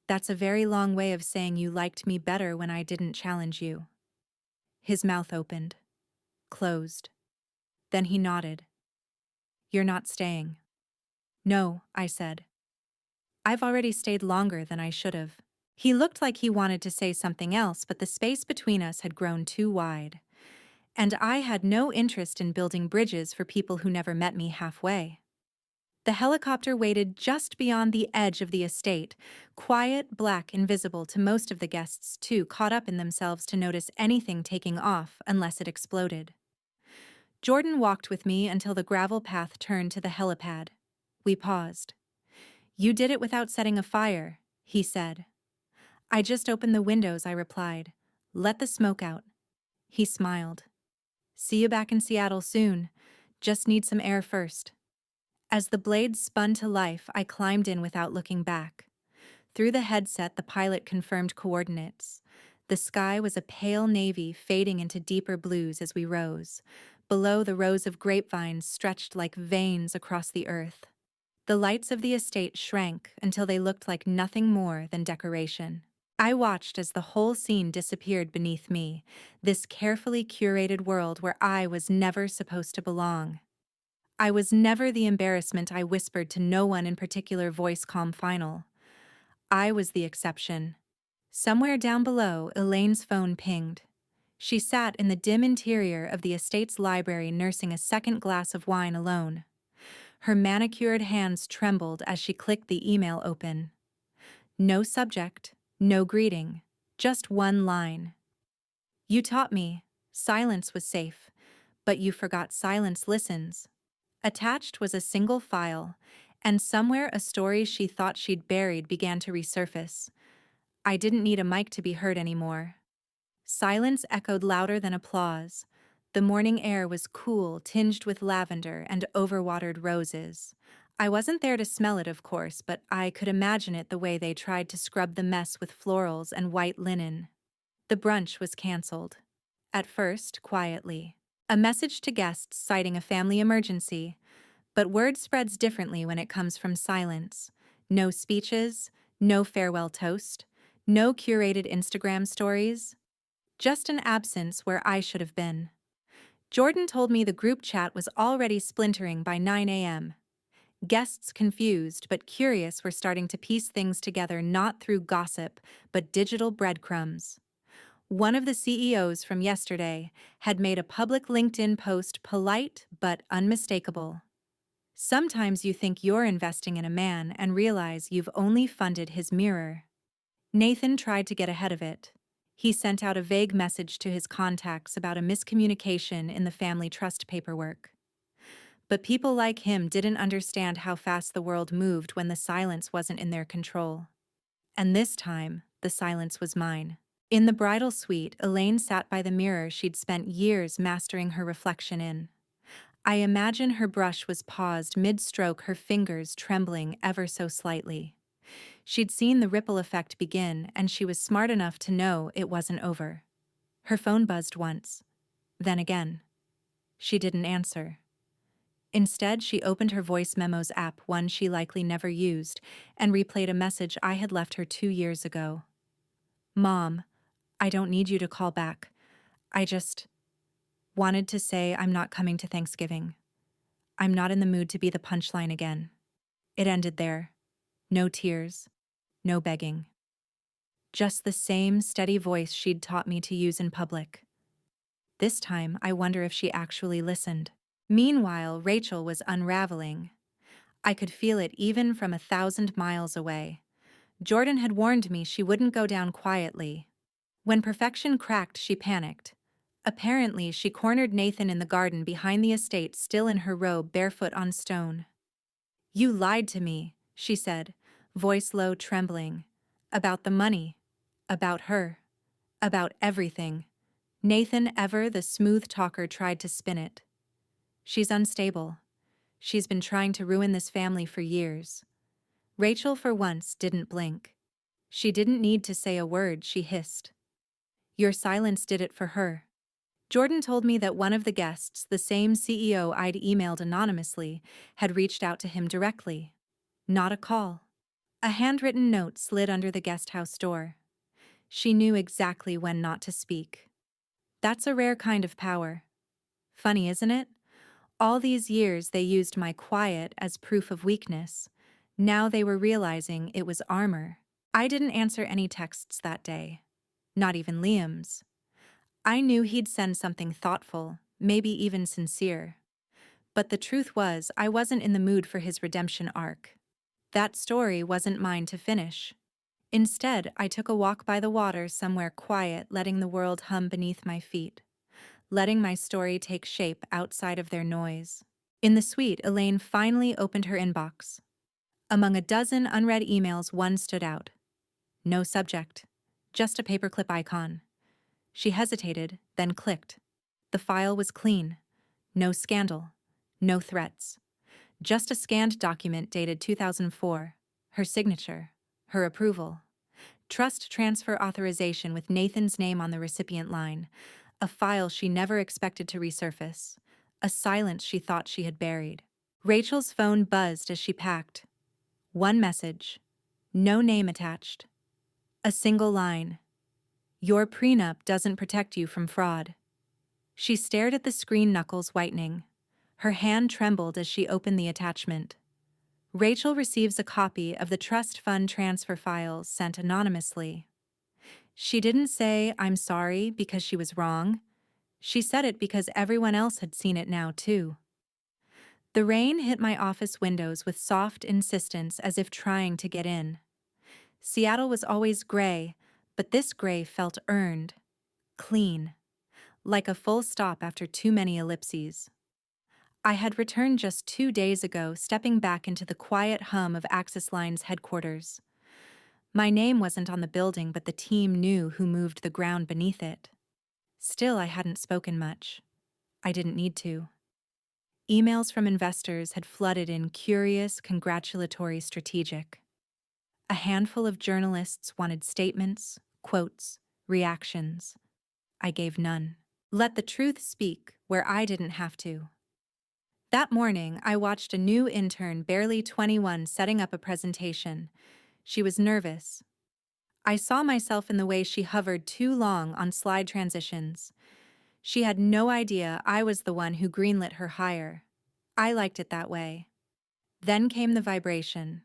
"That's a very long way of saying you liked me better when I didn't challenge you." His mouth opened, closed. Then he nodded. "You're not staying." "No," I said. "I've already stayed longer than I should have." He looked like he wanted to say something else, but the space between us had grown too wide. And I had no interest in building bridges for people who never met me halfway. The helicopter waited just beyond the edge of the estate, quiet, black, invisible to most of the guests, too caught up in themselves to notice anything taking off unless it exploded. Jordan walked with me until the gravel path turned to the helipad. We paused. "You did it without setting a fire," he said. "I just opened the windows," I replied. "Let the smoke out." He smiled. "See you back in Seattle soon. Just need some air first." As the blades spun to life, I climbed in without looking back. Through the headset, the pilot confirmed coordinates. The sky was a pale navy fading into deeper blues as we rose. Below, the rows of grapevines stretched like veins across the earth. The lights of the estate shrank until they looked like nothing more than decoration. I watched as the whole scene disappeared beneath me, this carefully curated world where I was never supposed to belong. I was never the embarrassment I whispered to no one in particular, voice calm final. I was the exception. Somewhere down below, Elaine's phone pinged. She sat in the dim interior of the estate's library nursing a second glass of wine alone. Her manicured hands trembled as she clicked the email open. No subject, no greeting, just one line. You taught me, silence was safe, but you forgot silence listens. Attached was a single file, and somewhere a story she thought she'd buried began to resurface. I didn't need a mic to be heard anymore. Silence echoed louder than applause. The morning air was cool, tinged with lavender and overwatered roses. I wasn't there to smell it, of course, but I could imagine it the way they tried to scrub the mess with florals and white linen. The brunch was canceled. At first, quietly. A message to guests citing a family emergency. But word spreads differently when it comes from silence. No speeches, no farewell toast, no curated Instagram stories. Just an absence where I should have been. Jordan told me the group chat was already splintering by 9 a.m. Guests confused but curious were starting to piece things together not through gossip, but digital breadcrumbs. One of the CEOs from yesterday had made a public LinkedIn post polite but unmistakable. Sometimes you think you're investing in a man and realize you've only funded his mirror. Nathan tried to get ahead of it. He sent out a vague message to his contacts about a miscommunication in the family trust paperwork. But people like him didn't understand how fast the world moved when the silence wasn't in their control. And this time, the silence was mine. In the bridal suite, Elaine sat by the mirror she'd spent years mastering her reflection in. I imagine her brush was paused mid-stroke, her fingers trembling ever so slightly. She'd seen the ripple effect begin, and she was smart enough to know it wasn't over. Her phone buzzed once, then again. She didn't answer. Instead, she opened her voice memos app, one she likely never used, and replayed a message I had left her 2 years ago. Mom, I don't need you to call back. I just wanted to say I'm not coming to Thanksgiving. I'm not in the mood to be the punchline again. It ended there. No tears, no begging. Just the same steady voice she'd taught me to use in public. This time, I wonder if she actually listened. Meanwhile, Rachel was unraveling. I could feel it even from 1,000 miles away. Jordan had warned me she wouldn't go down quietly. When perfection cracked, she panicked. Apparently, she cornered Nathan in the garden behind the estate, still in her robe, barefoot on stone. You lied to me, she said, voice low, trembling. About the money. About her. About everything. Nathan, ever the smooth talker, tried to spin it. She's unstable. She's been trying to ruin this family for years. Rachel, for once, didn't blink. She didn't need to say a word, she hissed. Your silence did it for her. Jordan told me that one of the guests, the same CEO I'd emailed anonymously, had reached out to him directly. Not a call. A handwritten note slid under the guest house door. She knew exactly when not to speak. That's a rare kind of power. Funny, isn't it? All these years they used my quiet as proof of weakness. Now they were realizing it was armor. I didn't answer any texts that day. Not even Liam's. I knew he'd send something thoughtful, maybe even sincere. But the truth was, I wasn't in the mood for his redemption arc. That story wasn't mine to finish. Instead, I took a walk by the water, somewhere quiet, letting the world hum beneath my feet. Letting my story take shape outside of their noise. In the suite, Elaine finally opened her inbox. Among a dozen unread emails, one stood out. No subject. Just a paperclip icon. She hesitated, then clicked. The file was clean. No scandal. No threats. Just a scanned document dated 2004. Her signature. Her approval. Trust transfer authorization with Nathan's name on the recipient line. A file she never expected to resurface. A silence she thought she had buried. Rachel's phone buzzed as she packed. One message. No name attached. A single line. Your prenup doesn't protect you from fraud. She stared at the screen, knuckles whitening. Her hand trembled as she opened the attachment. Rachel receives a copy of the trust fund transfer files sent anonymously. She didn't say, I'm sorry, because she was wrong. She said it because everyone else had seen it now, too. The rain hit my office windows with soft insistence, as if trying to get in. Seattle was always gray, but this gray felt earned, clean, like a full stop after too many ellipses. I had returned just 2 days ago, stepping back into the quiet hum of Axis Line's headquarters. My name wasn't on the building, but the team knew who moved the ground beneath it. Still, I hadn't spoken much. I didn't need to. Emails from investors had flooded in, curious, congratulatory, strategic. A handful of journalists wanted statements, quotes, reactions. I gave none. Let the truth speak where I didn't have to. That morning, I watched a new intern, barely 21, setting up a presentation. She was nervous. I saw myself in the way she hovered too long on slide transitions. She had no idea I was the one who greenlit her hire. I liked it that way. Then came the vibration.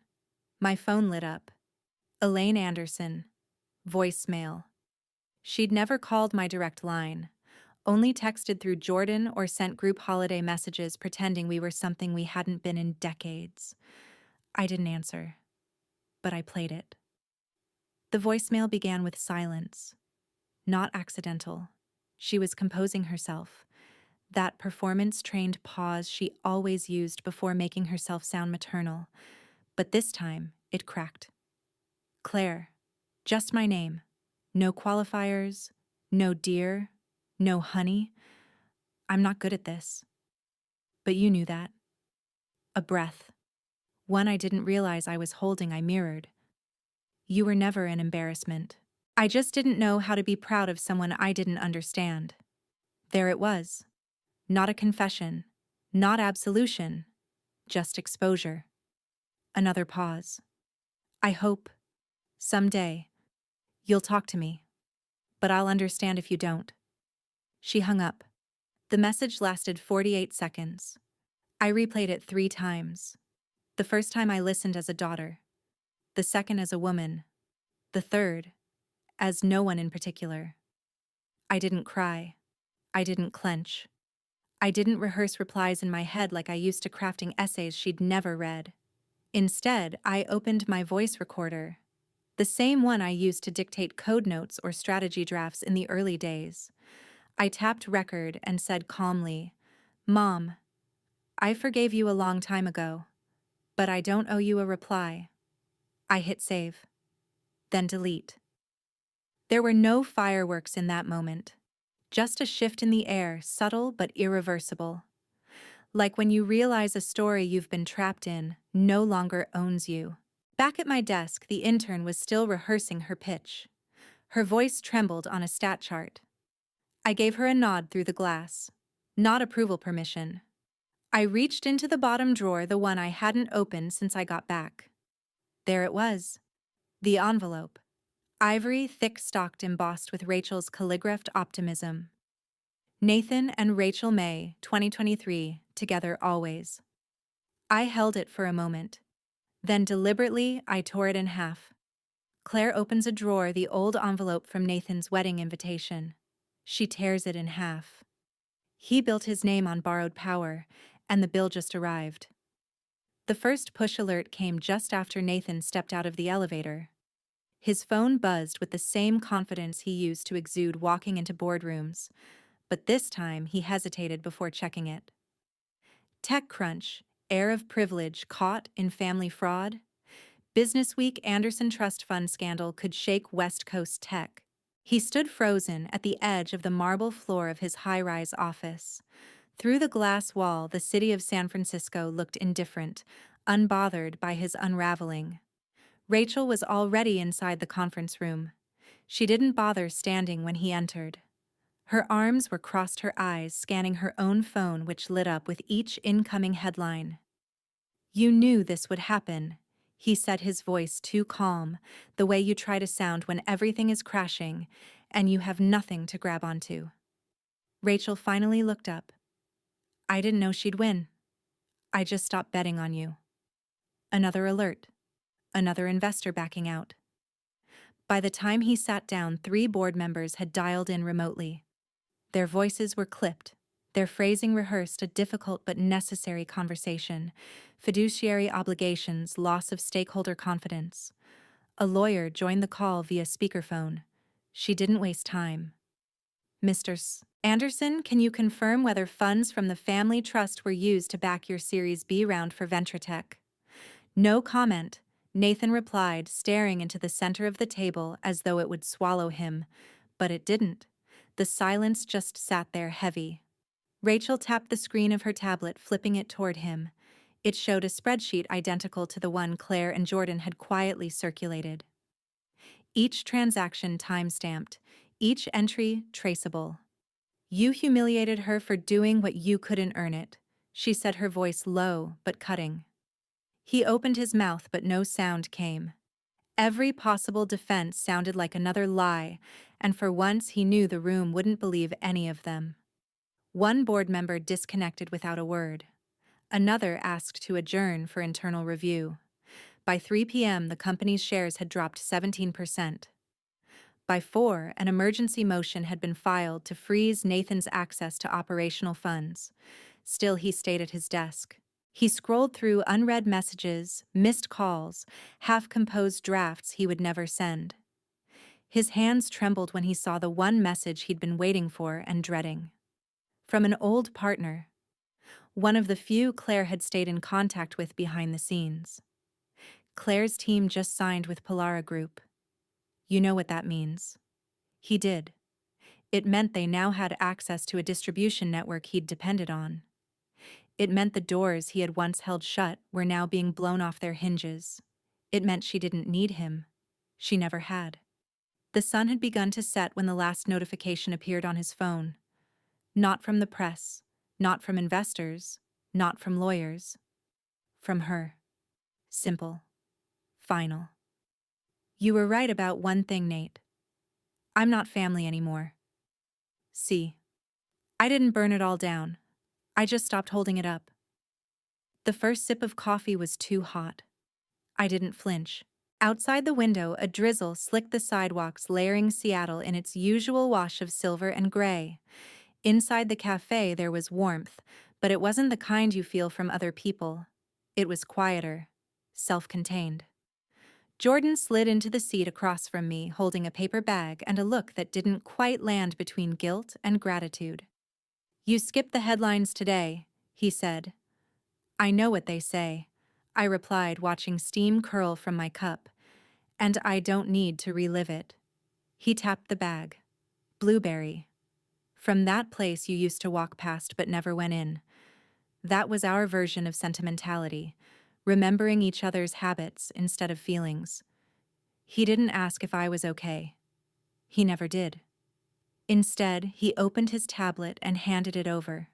My phone lit up. Elaine Anderson. Voicemail. She'd never called my direct line, only texted through Jordan or sent group holiday messages pretending we were something we hadn't been in decades. I didn't answer, but I played it. The voicemail began with silence. Not accidental. She was composing herself. That performance-trained pause she always used before making herself sound maternal. But this time, it cracked. Claire. Just my name. No qualifiers. No dear. No honey. I'm not good at this. But you knew that. A breath. One I didn't realize I was holding, I mirrored. You were never an embarrassment. I just didn't know how to be proud of someone I didn't understand. There it was. Not a confession. Not absolution. Just exposure. Another pause. I hope, someday, you'll talk to me. But I'll understand if you don't. She hung up. The message lasted 48 seconds. I replayed it 3 times. The first time I listened as a daughter. The second as a woman. The third, as no one in particular. I didn't cry. I didn't clench. I didn't rehearse replies in my head like I used to crafting essays she'd never read. Instead, I opened my voice recorder, the same one I used to dictate code notes or strategy drafts in the early days. I tapped record and said calmly, "Mom, I forgave you a long time ago, but I don't owe you a reply." I hit save, then delete. There were no fireworks in that moment, just a shift in the air, subtle but irreversible. Like when you realize a story you've been trapped in no longer owns you. Back at my desk, the intern was still rehearsing her pitch. Her voice trembled on a stat chart. I gave her a nod through the glass. Not approval permission. I reached into the bottom drawer, the one I hadn't opened since I got back. There it was. The envelope. Ivory, thick-stalked, embossed with Rachel's calligraphed optimism. Nathan and Rachel May, 2023, together always. I held it for a moment. Then deliberately, I tore it in half. Claire opens a drawer, the old envelope from Nathan's wedding invitation. She tears it in half. He built his name on borrowed power, and the bill just arrived. The first push alert came just after Nathan stepped out of the elevator. His phone buzzed with the same confidence he used to exude walking into boardrooms, but this time he hesitated before checking it. TechCrunch, heir of privilege caught in family fraud. Businessweek Anderson Trust Fund scandal could shake West Coast tech. He stood frozen at the edge of the marble floor of his high-rise office. Through the glass wall, the city of San Francisco looked indifferent, unbothered by his unraveling. Rachel was already inside the conference room. She didn't bother standing when he entered. Her arms were crossed, her eyes scanning her own phone, which lit up with each incoming headline. "You knew this would happen," he said, his voice too calm, the way you try to sound when everything is crashing and you have nothing to grab onto. Rachel finally looked up. "I didn't know she'd win. I just stopped betting on you." Another alert. Another investor backing out. By the time he sat down, 3 board members had dialed in remotely. Their voices were clipped, their phrasing rehearsed, a difficult but necessary conversation. Fiduciary obligations, loss of stakeholder confidence. A lawyer joined the call via speakerphone. She didn't waste time. Mr. Anderson, can you confirm whether funds from the family trust were used to back your Series B round for Ventratech? No comment, Nathan replied, staring into the center of the table as though it would swallow him. But it didn't. The silence just sat there heavy. Rachel tapped the screen of her tablet, flipping it toward him. It showed a spreadsheet identical to the one Claire and Jordan had quietly circulated. Each transaction time-stamped, each entry traceable. You humiliated her for doing what you couldn't earn it, she said, her voice low but cutting. He opened his mouth but no sound came. Every possible defense sounded like another lie, and for once he knew the room wouldn't believe any of them. One board member disconnected without a word. Another asked to adjourn for internal review. By 3 p.m., the company's shares had dropped 17%. By 4, an emergency motion had been filed to freeze Nathan's access to operational funds. Still, he stayed at his desk. He scrolled through unread messages, missed calls, half-composed drafts he would never send. His hands trembled when he saw the one message he'd been waiting for and dreading. From an old partner. One of the few Claire had stayed in contact with behind the scenes. Claire's team just signed with Polara Group. You know what that means. He did. It meant they now had access to a distribution network he'd depended on. It meant the doors he had once held shut were now being blown off their hinges. It meant she didn't need him. She never had. The sun had begun to set when the last notification appeared on his phone. Not from the press, not from investors, not from lawyers. From her. Simple. Final. You were right about one thing, Nate. I'm not family anymore. See. I didn't burn it all down. I just stopped holding it up. The first sip of coffee was too hot. I didn't flinch. Outside the window, a drizzle slicked the sidewalks, layering Seattle in its usual wash of silver and gray. Inside the cafe, there was warmth, but it wasn't the kind you feel from other people. It was quieter, self-contained. Jordan slid into the seat across from me, holding a paper bag and a look that didn't quite land between guilt and gratitude. You skipped the headlines today, he said. I know what they say, I replied, watching steam curl from my cup. And I don't need to relive it. He tapped the bag. Blueberry. From that place you used to walk past but never went in. That was our version of sentimentality, remembering each other's habits instead of feelings. He didn't ask if I was okay. He never did. Instead, he opened his tablet and handed it over.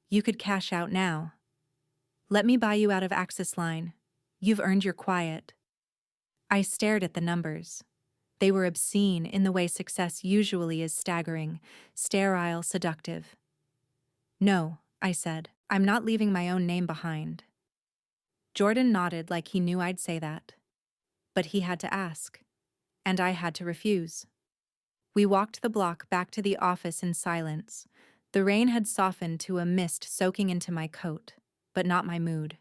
You could cash out now. Let me buy you out of Axis Line. You've earned your quiet. I stared at the numbers. They were obscene in the way success usually is: staggering, sterile, seductive. No, I said, I'm not leaving my own name behind. Jordan nodded like he knew I'd say that. But he had to ask. And I had to refuse. We walked the block back to the office in silence. The rain had softened to a mist soaking into my coat, but not my mood.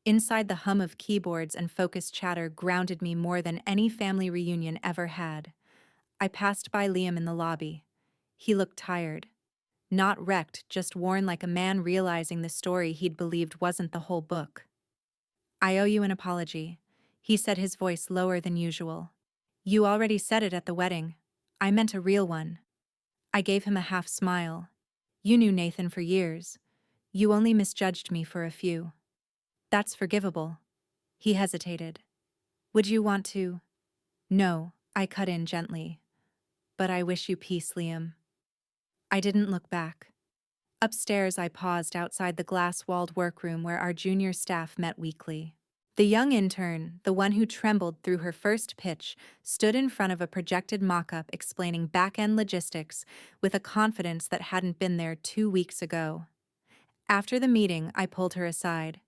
Inside, the hum of keyboards and focused chatter grounded me more than any family reunion ever had. I passed by Liam in the lobby. He looked tired. Not wrecked, just worn, like a man realizing the story he'd believed wasn't the whole book. I owe you an apology, he said, his voice lower than usual. You already said it at the wedding. I meant a real one. I gave him a half smile. You knew Nathan for years. You only misjudged me for a few. That's forgivable. He hesitated. Would you want to? No, I cut in gently. But I wish you peace, Liam. I didn't look back. Upstairs, I paused outside the glass-walled workroom where our junior staff met weekly. The young intern, the one who trembled through her first pitch, stood in front of a projected mock-up explaining back-end logistics with a confidence that hadn't been there 2 weeks ago. After the meeting, I pulled her aside.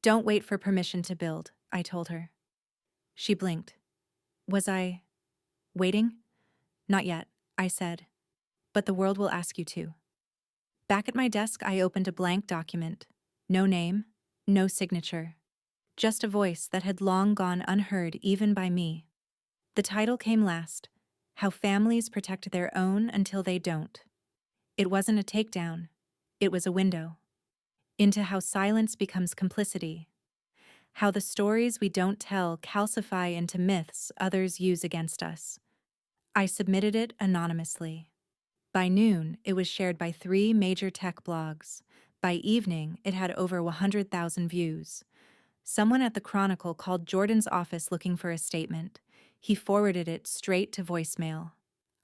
Don't wait for permission to build, I told her. She blinked. Was I waiting? Not yet, I said. But the world will ask you to. Back at my desk, I opened a blank document. No name, no signature. just a voice that had long gone unheard even by me. The title came last: How Families Protect Their Own Until They Don't. It wasn't a takedown, it was a window into how silence becomes complicity, how the stories we don't tell calcify into myths others use against us. I submitted it anonymously. By noon, it was shared by 3 major tech blogs. By evening, it had over 100,000 views. Someone at the Chronicle called Jordan's office looking for a statement. He forwarded it straight to voicemail.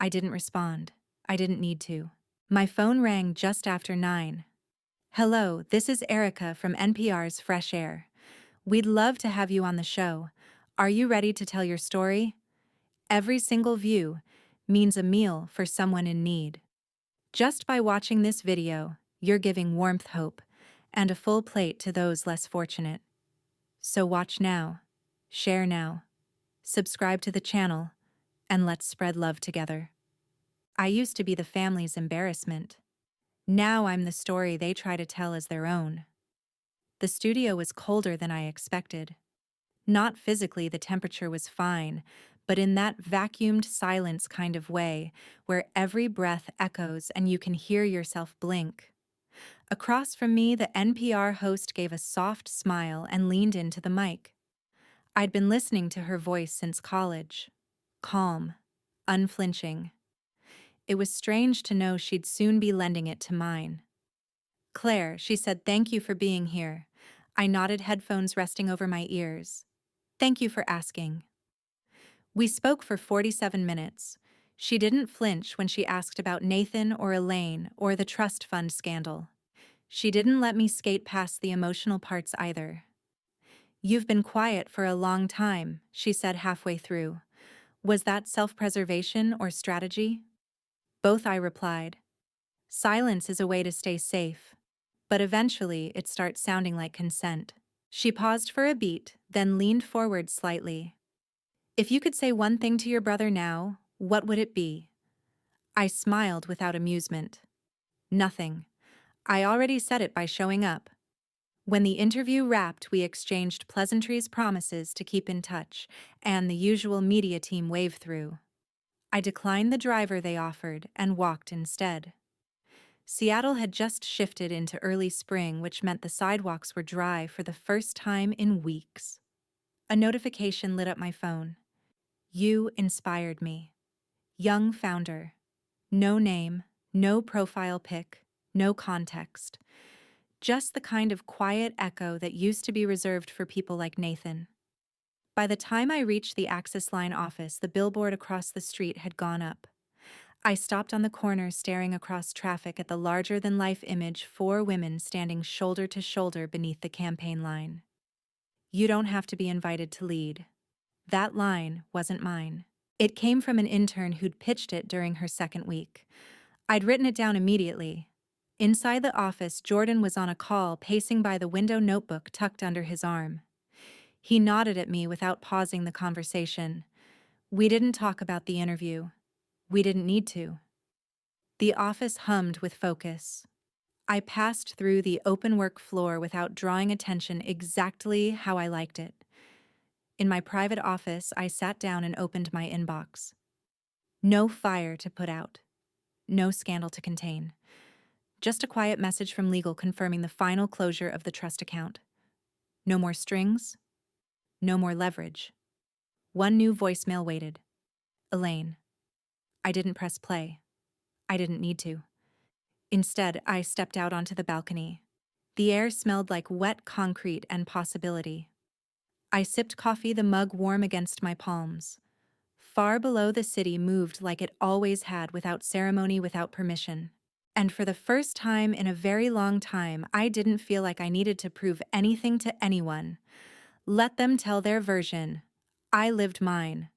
I didn't respond. I didn't need to. My phone rang just after 9. Hello, this is Erica from NPR's Fresh Air. We'd love to have you on the show. Are you ready to tell your story? Every single view means a meal for someone in need. Just by watching this video, you're giving warmth, hope, and a full plate to those less fortunate. So watch now, share now, subscribe to the channel, and let's spread love together. I used to be the family's embarrassment. Now I'm the story they try to tell as their own. The studio was colder than I expected. Not physically, the temperature was fine, but in that vacuumed silence kind of way, where every breath echoes and you can hear yourself blink. Across from me, the NPR host gave a soft smile and leaned into the mic. I'd been listening to her voice since college. Calm, unflinching. It was strange to know she'd soon be lending it to mine. Claire, she said, thank you for being here. I nodded, headphones resting over my ears. Thank you for asking. We spoke for 47 minutes. She didn't flinch when she asked about Nathan or Elaine or the trust fund scandal. She didn't let me skate past the emotional parts either. You've been quiet for a long time, she said halfway through. Was that self-preservation or strategy? Both, I replied. Silence is a way to stay safe, but eventually it starts sounding like consent. She paused for a beat, then leaned forward slightly. If you could say one thing to your brother now, what would it be? I smiled without amusement. Nothing. I already said it by showing up. When the interview wrapped, we exchanged pleasantries, promises to keep in touch, and the usual media team wave through. I declined the driver they offered and walked instead. Seattle had just shifted into early spring, which meant the sidewalks were dry for the first time in weeks. A notification lit up my phone. You inspired me. Young founder. No name, no profile pic, no context. Just the kind of quiet echo that used to be reserved for people like Nathan. By the time I reached the Access Line office, the billboard across the street had gone up. I stopped on the corner, staring across traffic at the larger-than-life image, 4 women standing shoulder to shoulder beneath the campaign line. You don't have to be invited to lead. That line wasn't mine. It came from an intern who'd pitched it during her second week. I'd written it down immediately. Inside the office, Jordan was on a call, pacing by the window, notebook tucked under his arm. He nodded at me without pausing the conversation. We didn't talk about the interview. We didn't need to. The office hummed with focus. I passed through the open work floor without drawing attention, exactly how I liked it. In my private office, I sat down and opened my inbox. No fire to put out. No scandal to contain. Just a quiet message from legal confirming the final closure of the trust account. No more strings. No more leverage. One new voicemail waited. Elaine. I didn't press play. I didn't need to. Instead, I stepped out onto the balcony. The air smelled like wet concrete and possibility. I sipped coffee, the mug warm against my palms. Far below, the city moved like it always had, without ceremony, without permission. And for the first time in a very long time, I didn't feel like I needed to prove anything to anyone. Let them tell their version. I lived mine,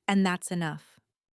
and that's enough.